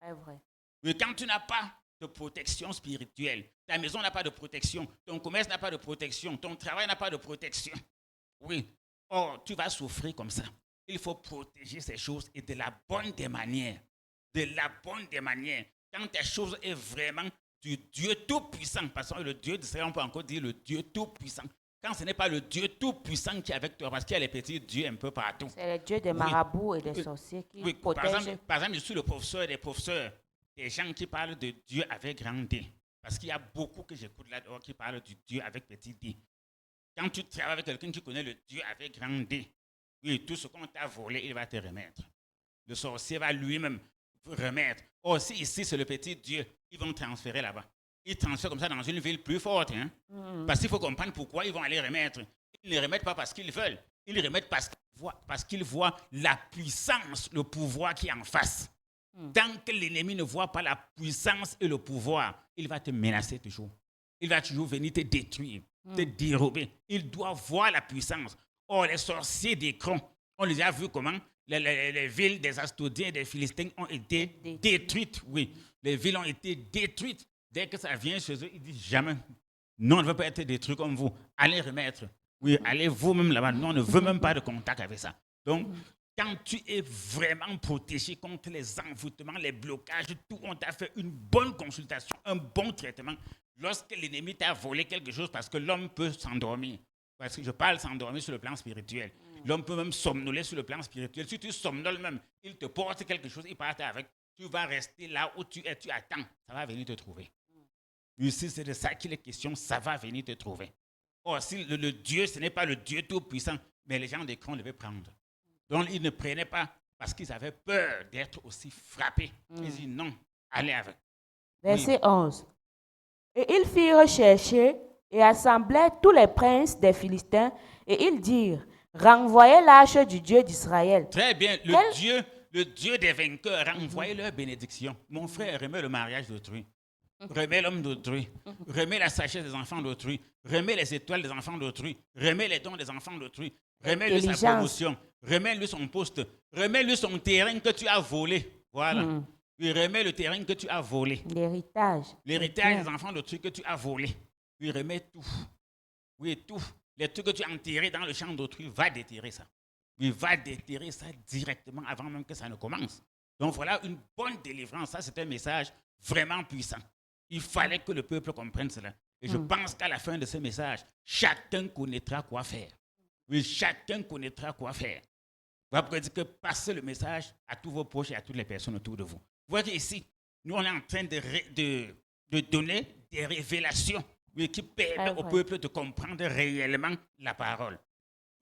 C'est vrai. Mais quand tu n'as pas de protection spirituelle, ta maison n'a pas de protection, ton commerce n'a pas de protection, ton travail n'a pas de protection, oui, tu vas souffrir comme ça. Il faut protéger ces choses et de la bonne des manières. De la bonne des manières. Quand ta chose est vraiment du Dieu Tout-Puissant, parce que le Dieu d'Israël, on peut encore dire le Dieu Tout-Puissant. Quand ce n'est pas le Dieu Tout-Puissant qui est avec toi, parce qu'il y a les petits dieux un peu partout. C'est le Dieu des marabouts et des sorciers qui protègent. Par exemple, je suis le professeur des professeurs, des gens qui parlent de Dieu avec grand D. Parce qu'il y a beaucoup que j'écoute là-dehors qui parlent du Dieu avec petit d. Quand tu travailles avec quelqu'un qui connaît le Dieu avec grand D, oui, tout ce qu'on t'a volé, il va te remettre. Le sorcier va lui-même remettre. Oh, si ici c'est le petit Dieu, ils vont transférer là-bas. Ils transfèrent comme ça dans une ville plus forte. Hein? Parce qu'il faut comprendre pourquoi ils vont aller remettre. Ils ne remettent pas parce qu'ils veulent. Ils remettent parce qu'ils voient la puissance, le pouvoir qui est en face. Tant que l'ennemi ne voit pas la puissance et le pouvoir, il va te menacer toujours. Il va toujours venir te détruire, te dérober. Il doit voir la puissance. Oh, les sorciers d'Écron, on les a vus comment les villes des Astodiens et des Philistins ont été détruites. Oui, les villes ont été détruites. Dès que ça vient chez eux, ils disent jamais, non, on ne veut pas être détruit comme vous. Allez remettre. Oui, allez vous-même là-bas. Non, on ne veut même pas de contact avec ça. Donc, quand tu es vraiment protégé contre les envoûtements, les blocages, tout, on t'a fait une bonne consultation, un bon traitement. Lorsque l'ennemi t'a volé quelque chose, parce que l'homme peut s'endormir. Parce que je parle s'endormir sur le plan spirituel. L'homme peut même somnoler sur le plan spirituel. Si tu somnoles même, il te porte quelque chose, il part avec. Tu vas rester là où tu es, tu attends. Ça va venir te trouver. Ici, c'est de ça qu'il est question, ça va venir te trouver. Or, si le Dieu, ce n'est pas le Dieu Tout-Puissant, mais les gens d'Écron devaient prendre. Donc, ils ne prenaient pas parce qu'ils avaient peur d'être aussi frappés. Ils disent non, allez avec. Verset 11. Et ils firent chercher et assemblèrent tous les princes des Philistins, et ils dirent, renvoyez l'arche du Dieu d'Israël. Très bien, le Dieu des vainqueurs, renvoyez leur bénédiction. Mon frère, remets le mariage d'autrui. Remets l'homme d'autrui. Remets la sagesse des enfants d'autrui. Remets les étoiles des enfants d'autrui. Remets les dons des enfants d'autrui. Remets-lui sa promotion. Remets-lui son poste. Remets-lui son terrain que tu as volé. Voilà. Puis remets le terrain que tu as volé. L'héritage. L'héritage des enfants d'autrui que tu as volé. Puis remets tout. Oui, tout. Les trucs que tu as enterrés dans le champ d'autrui, va déterrer ça. Il va déterrer ça directement avant même que ça ne commence. Donc voilà une bonne délivrance. Ça, c'est un message vraiment puissant. Il fallait que le peuple comprenne cela. Et je pense qu'à la fin de ce message, chacun connaîtra quoi faire. Oui, chacun connaîtra quoi faire. Vous pouvez dire que passez le message à tous vos proches et à toutes les personnes autour de vous. Vous voyez ici, nous on est en train de donner des révélations qui permettent au peuple de comprendre réellement la parole.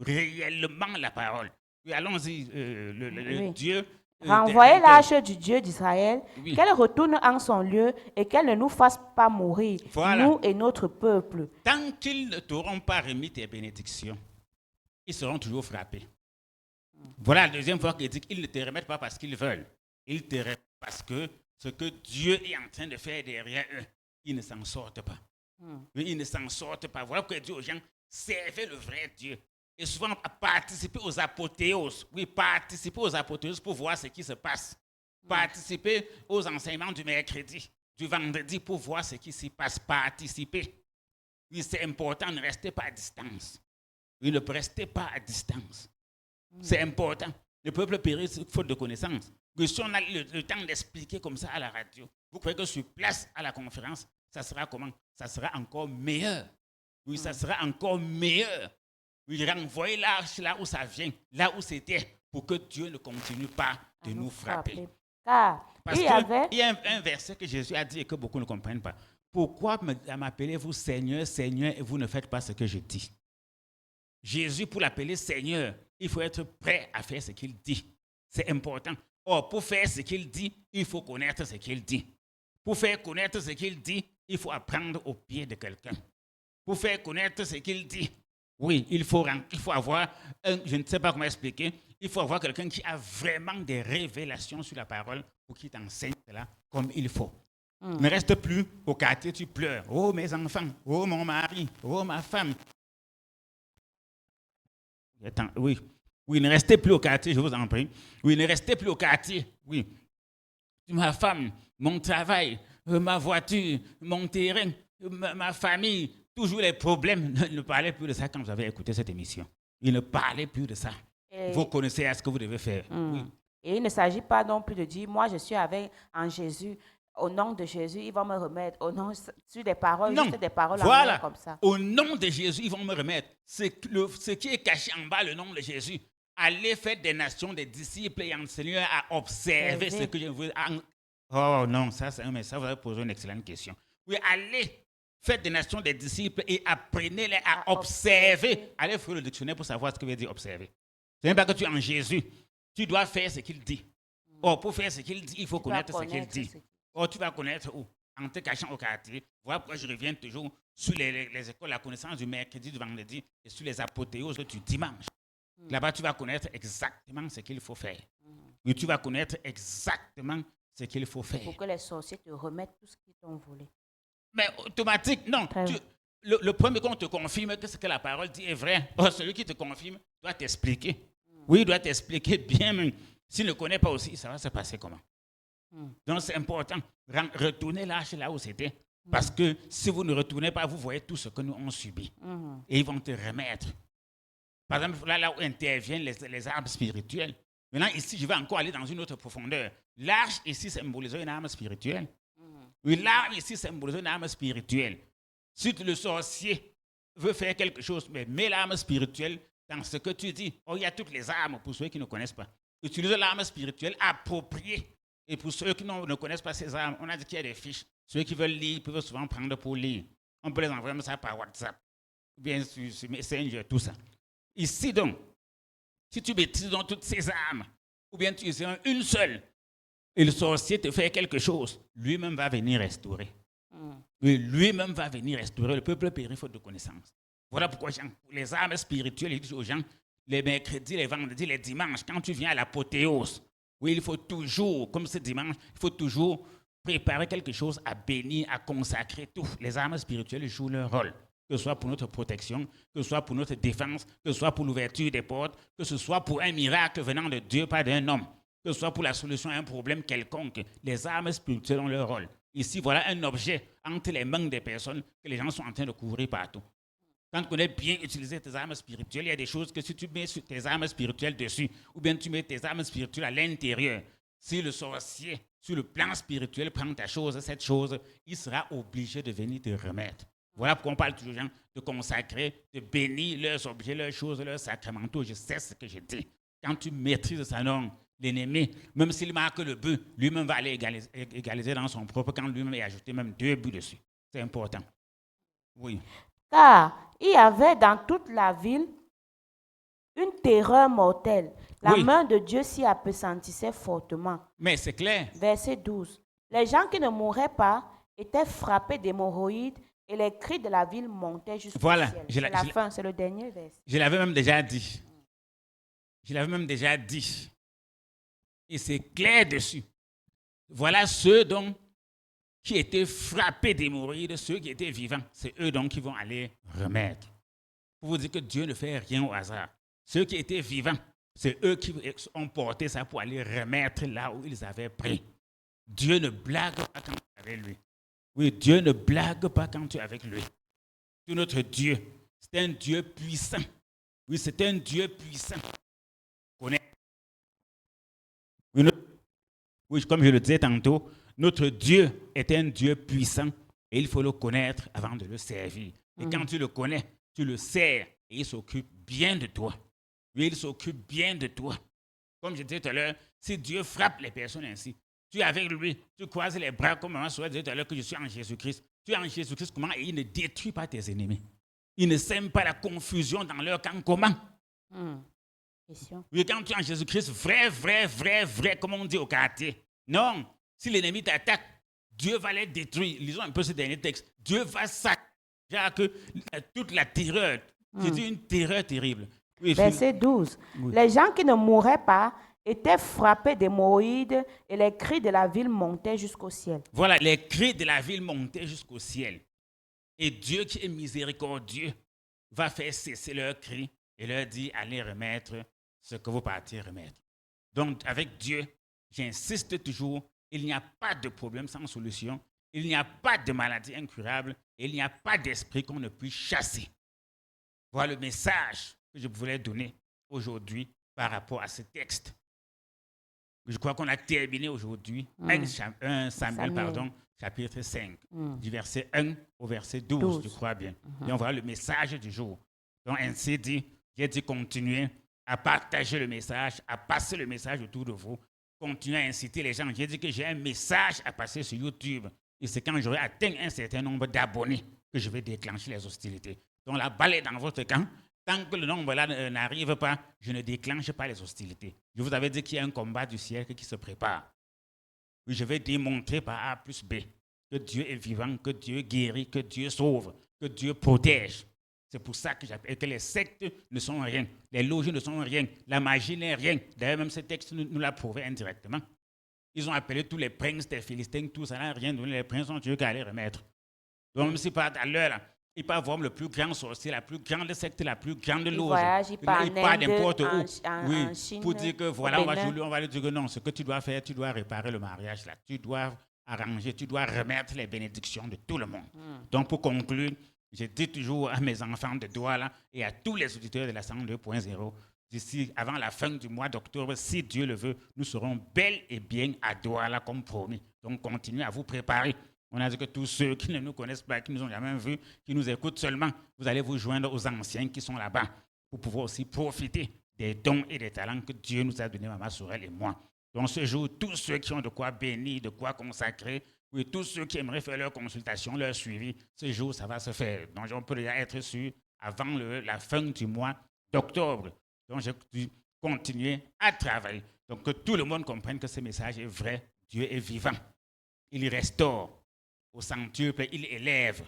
Réellement la parole. Oui, allons-y, le Dieu. Renvoyez l'arche du Dieu d'Israël, qu'elle retourne en son lieu et qu'elle ne nous fasse pas mourir, nous et notre peuple. Tant qu'ils ne t'auront pas remis tes bénédictions, ils seront toujours frappés. Voilà la deuxième fois qu'il dit qu'ils ne te remettent pas parce qu'ils veulent. Ils te remettent parce que ce que Dieu est en train de faire derrière eux, ils ne s'en sortent pas. Oui, ils ne s'en sortent pas. Voilà pourquoi il dit aux gens, servez le vrai Dieu. Et souvent, participer aux apothéoses. Oui, participer aux apothéoses pour voir ce qui se passe. Participer aux enseignements du mercredi, du vendredi pour voir ce qui s'y passe. Participer. Oui, c'est important, ne restez pas à distance. Oui, ne restez pas à distance. C'est important. Le peuple périt faute de connaissance. Que si on a le temps d'expliquer comme ça à la radio, vous croyez que sur place à la conférence, ça sera comment? Ça sera encore meilleur. Oui, ça sera encore meilleur. Oui, renvoyez l'arche là où ça vient, là où c'était, pour que Dieu ne continue pas de nous frapper. Parce qu'il y a un verset que Jésus a dit et que beaucoup ne comprennent pas. Pourquoi m'appelez-vous Seigneur, Seigneur, et vous ne faites pas ce que je dis? Jésus, pour l'appeler Seigneur, il faut être prêt à faire ce qu'il dit. C'est important. Or, pour faire ce qu'il dit, il faut connaître ce qu'il dit. Pour faire connaître ce qu'il dit, il faut apprendre au pied de quelqu'un. Pour faire connaître ce qu'il dit, oui, il faut avoir, je ne sais pas comment expliquer, il faut avoir quelqu'un qui a vraiment des révélations sur la parole pour qu'il t'enseigne cela comme il faut. Ne reste plus au quartier, tu pleures. Oh, mes enfants, oh, mon mari, oh, ma femme. Attends, oui, ne restez plus au quartier, je vous en prie. Oui, ne restez plus au quartier, oui. Ma femme, mon travail, ma voiture, mon terrain, ma famille, toujours les problèmes. Ne parlez plus de ça quand vous avez écouté cette émission. Il ne parlait plus de ça. Vous connaissez à ce que vous devez faire. Oui. Et il ne s'agit pas non plus de dire, moi je suis en Jésus, au nom de Jésus, ils vont me remettre, au nom sur des paroles, non. Juste des paroles voilà. comme ça. Au nom de Jésus, ils vont me remettre. Ce qui est caché en bas, le nom de Jésus. Allez faire des nations, des disciples et enseignez à observer ce que je vous... Oh non, ça c'est un message, vous avez posé une excellente question. Oui, allez. Faites des nations des disciples et apprenez-les à observer. Allez faire le dictionnaire pour savoir ce que veut dire observer. Ce n'est pas que tu es en Jésus. Tu dois faire ce qu'il dit. Or, pour faire ce qu'il dit, il faut connaître ce qu'il dit. Or, tu vas connaître où? En te cachant au quartier. Voilà pourquoi je reviens toujours sur les écoles, la connaissance du mercredi, du vendredi et sur les apothéoses du dimanche. Là-bas, tu vas connaître exactement ce qu'il faut faire. Et tu vas connaître exactement ce qu'il faut faire. Pour que les sorciers te remettent tout ce qu'ils t'ont volé. Mais automatique, non. Le premier qu'on te confirme que ce que la parole dit est vrai, celui qui te confirme doit t'expliquer. Oui, il doit t'expliquer bien, mais s'il ne connaît pas aussi, ça va se passer comment? Donc c'est important. Retournez l'arche là où c'était. Parce que si vous ne retournez pas, vous voyez tout ce que nous avons subi. Et ils vont te remettre. Par exemple, là où interviennent les armes spirituelles. Maintenant, ici, je vais encore aller dans une autre profondeur. L'arche ici symbolise une arme spirituelle. Oui, l'arme ici symbolise une arme spirituelle. Si le sorcier veut faire quelque chose, mais mets l'arme spirituelle dans ce que tu dis. Oh, il y a toutes les armes pour ceux qui ne connaissent pas. Utilisez l'arme spirituelle appropriée. Et pour ceux qui ne connaissent pas ces armes, on a dit qu'il y a des fiches. Ceux qui veulent lire peuvent souvent prendre pour lire. On peut les envoyer ça par WhatsApp, bien sur Messenger, tout ça. Ici donc, si tu maîtrises donc toutes ces armes, ou bien tu utilises une seule, et le sorcier te fait quelque chose, lui-même va venir restaurer. Et lui-même va venir restaurer. Le peuple périt faute de connaissance. Voilà pourquoi les armes spirituelles, ils disent aux gens, les mercredis, les vendredis, les dimanches, quand tu viens à l'apothéose, oui, il faut toujours, comme ce dimanche, il faut toujours préparer quelque chose à bénir, à consacrer tout. Les armes spirituelles jouent leur rôle, que ce soit pour notre protection, que ce soit pour notre défense, que ce soit pour l'ouverture des portes, que ce soit pour un miracle venant de Dieu, pas d'un homme, que ce soit pour la solution à un problème quelconque. Les armes spirituelles ont leur rôle. Ici, voilà un objet entre les mains des personnes que les gens sont en train de couvrir partout. Quand tu connais bien utiliser tes armes spirituelles, il y a des choses que si tu mets tes armes spirituelles dessus, ou bien tu mets tes armes spirituelles à l'intérieur, si le sorcier, sur le plan spirituel, prend ta chose, cette chose, il sera obligé de venir te remettre. Voilà pourquoi on parle toujours aux gens de consacrer, de bénir leurs objets, leurs choses, leurs sacramentaux. Je sais ce que je dis. Quand tu maîtrises sa norme, l'ennemi, même s'il marque le but, lui-même va aller égaliser dans son propre camp, lui-même et ajouter même 2 buts dessus. C'est important. Oui. Car il y avait dans toute la ville une terreur mortelle. La Oui. main de Dieu s'y appesantissait fortement. Mais c'est clair. Verset 12. Les gens qui ne mouraient pas étaient frappés d'hémorroïdes et les cris de la ville montaient jusqu'au ciel. C'est la fin, c'est le dernier verset. Je l'avais même déjà dit. Je l'avais même déjà dit. Et c'est clair dessus. Voilà ceux donc qui étaient frappés d'hémorroïdes, ceux qui étaient vivants. C'est eux donc qui vont aller remettre. Pour vous dire que Dieu ne fait rien au hasard. Ceux qui étaient vivants, c'est eux qui ont porté ça pour aller remettre là où ils avaient pris. Dieu ne blague pas quand tu es avec lui. Oui, Dieu ne blague pas quand tu es avec lui. C'est notre Dieu. C'est un Dieu puissant. Oui, c'est un Dieu puissant. Oui, comme je le disais tantôt, notre Dieu est un Dieu puissant et il faut le connaître avant de le servir. Et quand tu le connais, tu le sers et il s'occupe bien de toi. Oui, il s'occupe bien de toi. Comme je disais tout à l'heure, si Dieu frappe les personnes ainsi, tu es avec lui, tu croises les bras comme moi, je disais tout à l'heure que je suis en Jésus-Christ. Tu es en Jésus-Christ, comment? Et il ne détruit pas tes ennemis. Il ne sème pas la confusion dans leur camp, comment? Oui, quand tu es en Jésus-Christ, vrai, comme on dit au quartier. Non, si l'ennemi t'attaque, Dieu va les détruire. Lisons un peu ce dernier texte. Dieu va saccager toute la terreur. C'est une terreur terrible. Oui, verset 12. Oui. Les gens qui ne mouraient pas étaient frappés d'hémorroïdes et les cris de la ville montaient jusqu'au ciel. Voilà, les cris de la ville montaient jusqu'au ciel. Et Dieu qui est miséricordieux va faire cesser leurs cris et leur dire, allez remettre ce que vous partez remettre. Donc, avec Dieu, j'insiste toujours, il n'y a pas de problème sans solution, il n'y a pas de maladie incurable, et il n'y a pas d'esprit qu'on ne puisse chasser. Voilà le message que je voulais donner aujourd'hui par rapport à ce texte. Je crois qu'on a terminé aujourd'hui 1 Samuel, chapitre 5, du verset 1 au verset 12, je crois bien. Et on voit le message du jour. Donc, ainsi dit, j'ai dit continuer à partager le message, à passer le message autour de vous, continuer à inciter les gens. J'ai dit que j'ai un message à passer sur YouTube. Et c'est quand j'aurai atteint un certain nombre d'abonnés que je vais déclencher les hostilités. Donc la balle est dans votre camp. Tant que le nombre là n'arrive pas, je ne déclenche pas les hostilités. Je vous avais dit qu'il y a un combat du siècle qui se prépare. Oui, je vais démontrer par A plus B que Dieu est vivant, que Dieu guérit, que Dieu sauve, que Dieu protège. C'est pour ça que j'appelle que les sectes ne sont rien, les loges ne sont rien, la magie n'est rien. D'ailleurs, même ce texte nous l'a prouvé indirectement. Ils ont appelé tous les princes des Philistins, tout ça n'a rien donné. Les princes ont Dieu qu'à les remettre. Donc, même si par à l'heure, ils peuvent voir le plus grand sorcier, la plus grande secte, la plus grande loge. Il part n'importe où. En Chine, pour dire que voilà, on va lui dire que non, ce que tu dois faire, tu dois réparer le mariage là. Tu dois arranger, tu dois remettre les bénédictions de tout le monde. Donc, pour conclure, je dis toujours à mes enfants de Douala et à tous les auditeurs de la 102.0, d'ici avant la fin du mois d'octobre, si Dieu le veut, nous serons bel et bien à Douala comme promis. Donc, continuez à vous préparer. On a dit que tous ceux qui ne nous connaissent pas, qui ne nous ont jamais vus, qui nous écoutent seulement, vous allez vous joindre aux anciens qui sont là-bas pour pouvoir aussi profiter des dons et des talents que Dieu nous a donnés, Maman Sorel et moi. Donc, ce jour, tous ceux qui ont de quoi bénir, de quoi consacrer, oui, tous ceux qui aimeraient faire leur consultation, leur suivi, ce jour, ça va se faire. Donc, on peut déjà être sûr avant la fin du mois d'octobre. Donc, continuer à travailler. Donc, que tout le monde comprenne que ce message est vrai. Dieu est vivant. Il restaure. Au centuple, il élève.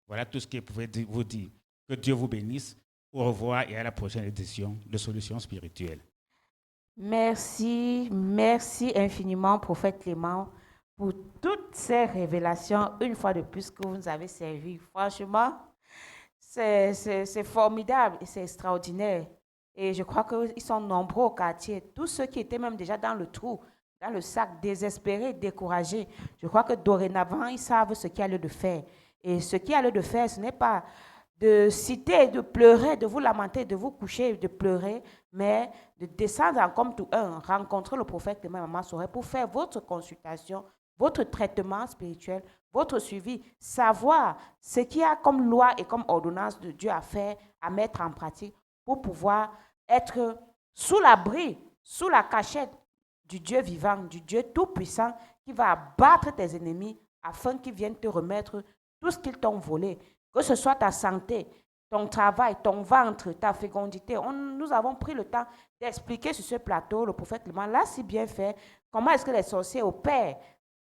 Voilà tout ce que je pouvais vous dire. Que Dieu vous bénisse. Au revoir et à la prochaine édition de Solutions spirituelles. Merci, merci infiniment, prophète Clément, pour toutes ces révélations, une fois de plus, que vous nous avez servi. Franchement, c'est formidable et c'est extraordinaire. Et je crois qu'ils sont nombreux au quartier. Tous ceux qui étaient même déjà dans le trou, dans le sac, désespérés, découragés. Je crois que dorénavant, ils savent ce qu'il y a lieu de faire. Et ce qu'il y a lieu de faire, ce n'est pas de citer, de pleurer, de vous lamenter, de vous coucher, de pleurer, mais de descendre en comme tout un, rencontrer le prophète Clément Maman Sorel pour faire votre consultation, votre traitement spirituel, votre suivi, savoir ce qu'il y a comme loi et comme ordonnance de Dieu à faire, à mettre en pratique pour pouvoir être sous l'abri, sous la cachette du Dieu vivant, du Dieu tout-puissant qui va abattre tes ennemis afin qu'ils viennent te remettre tout ce qu'ils t'ont volé. Que ce soit ta santé, ton travail, ton ventre, ta fécondité. Nous avons pris le temps d'expliquer sur ce plateau, le prophète Clément l'a si bien fait, comment est-ce que les sorciers opèrent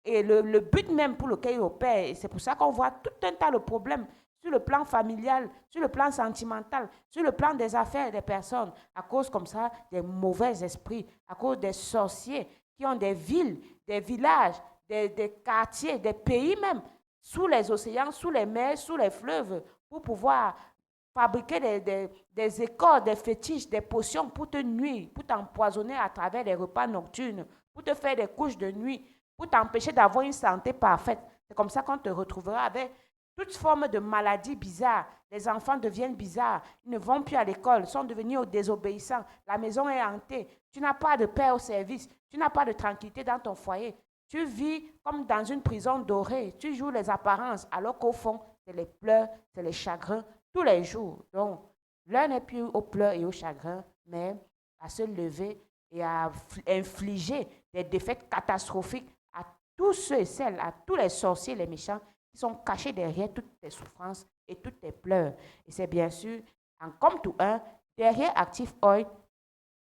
et le but même pour lequel ils opèrent. Et c'est pour ça qu'on voit tout un tas de problèmes sur le plan familial, sur le plan sentimental, sur le plan des affaires des personnes, à cause comme ça des mauvais esprits, à cause des sorciers qui ont des villes, des villages, des quartiers, des pays même, sous les océans, sous les mers, sous les fleuves, pour pouvoir fabriquer des écorces, des fétiches, des potions pour te nuire, pour t'empoisonner à travers les repas nocturnes, pour te faire des couches de nuit, pour t'empêcher d'avoir une santé parfaite. C'est comme ça qu'on te retrouvera avec toutes formes de maladies bizarres. Les enfants deviennent bizarres, ils ne vont plus à l'école, sont devenus désobéissants, la maison est hantée, tu n'as pas de paix au service, tu n'as pas de tranquillité dans ton foyer. Tu vis comme dans une prison dorée. Tu joues les apparences, alors qu'au fond, c'est les pleurs, c'est les chagrins, tous les jours. Donc, l'un n'est plus aux pleurs et aux chagrins, mais à se lever et à infliger des défaites catastrophiques à tous ceux et celles, à tous les sorciers, les méchants, qui sont cachés derrière toutes tes souffrances et toutes tes pleurs. Et c'est bien sûr, comme tout un, derrière Active Oil,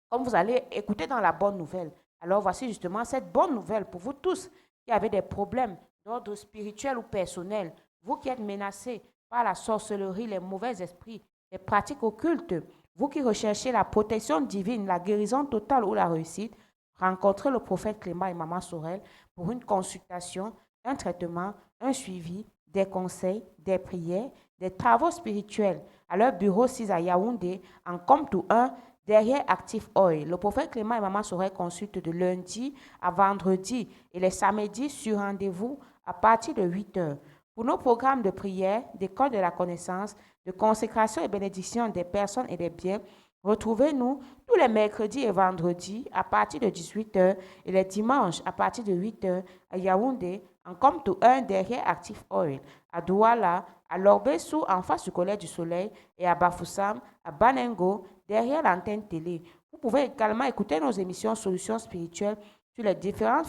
comme vous allez écouter dans la bonne nouvelle. Alors voici justement cette bonne nouvelle pour vous tous qui avez des problèmes d'ordre spirituel ou personnel, vous qui êtes menacés par la sorcellerie, les mauvais esprits, les pratiques occultes, vous qui recherchez la protection divine, la guérison totale ou la réussite, rencontrez le prophète Clément et Maman Sorel pour une consultation, un traitement, un suivi, des conseils, des prières, des travaux spirituels à leur bureau 6 à Yaoundé, en Comtou 1, derrière Active Oil. Le prophète Clément et Maman Sorel consultent de lundi à vendredi et les samedis sur rendez-vous à partir de 8 heures. Pour nos programmes de prière, d'école de la connaissance, de consécration et bénédiction des personnes et des biens, retrouvez-nous tous les mercredis et vendredis à partir de 18 heures et les dimanches à partir de 8 heures à Yaoundé, en Comtou 1 derrière Active Oil, à Douala, à Lorbessou en face du Collège du Soleil et à Bafoussam, à Banengo, derrière l'antenne télé. Vous pouvez également écouter nos émissions Solutions spirituelles sur les différentes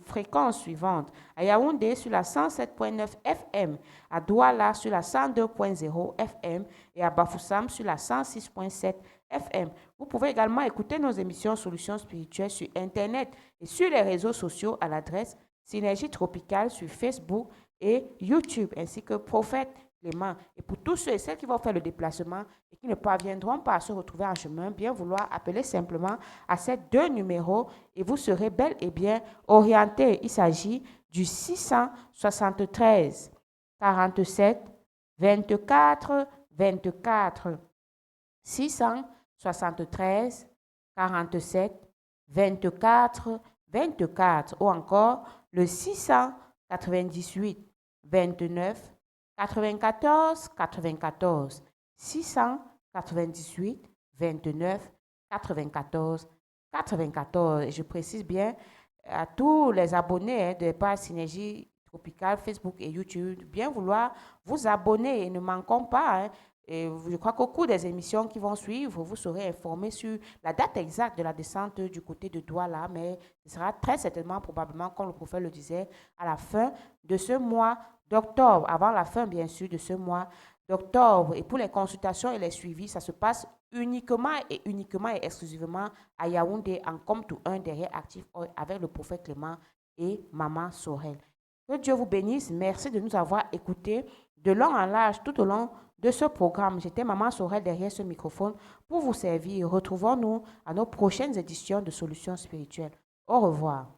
fréquences suivantes. À Yaoundé sur la 107.9 FM, à Douala sur la 102.0 FM et à Bafoussam sur la 106.7 FM. Vous pouvez également écouter nos émissions Solutions spirituelles sur Internet et sur les réseaux sociaux à l'adresse Synergie Tropicale sur Facebook et YouTube, ainsi que Prophète Clément. Et pour tous ceux et celles qui vont faire le déplacement et qui ne parviendront pas à se retrouver en chemin, bien vouloir appeler simplement à ces deux numéros et vous serez bel et bien orienté. Il s'agit du 673 47 24 24. 673 47 24 24 ou encore le 698 29 94 94. 698 29 94 94. Et je précise bien à tous les abonnés de Page Synergie Tropicale, Facebook et YouTube, bien vouloir vous abonner et ne manquons pas. Et je crois qu'au cours des émissions qui vont suivre, vous serez informé sur la date exacte de la descente du côté de Douala, mais ce sera très certainement, probablement, comme le prophète le disait, à la fin de ce mois d'octobre, avant la fin, bien sûr, de ce mois d'octobre. Et pour les consultations et les suivis, ça se passe uniquement et exclusivement à Yaoundé, en Comte 1, derrière Active Oil, avec le prophète Clément et Maman Sorel. Que Dieu vous bénisse. Merci de nous avoir écoutés de long en large tout au long de ce programme. J'étais Maman Sorel derrière ce microphone pour vous servir. Retrouvons-nous à nos prochaines éditions de Solutions spirituelles. Au revoir.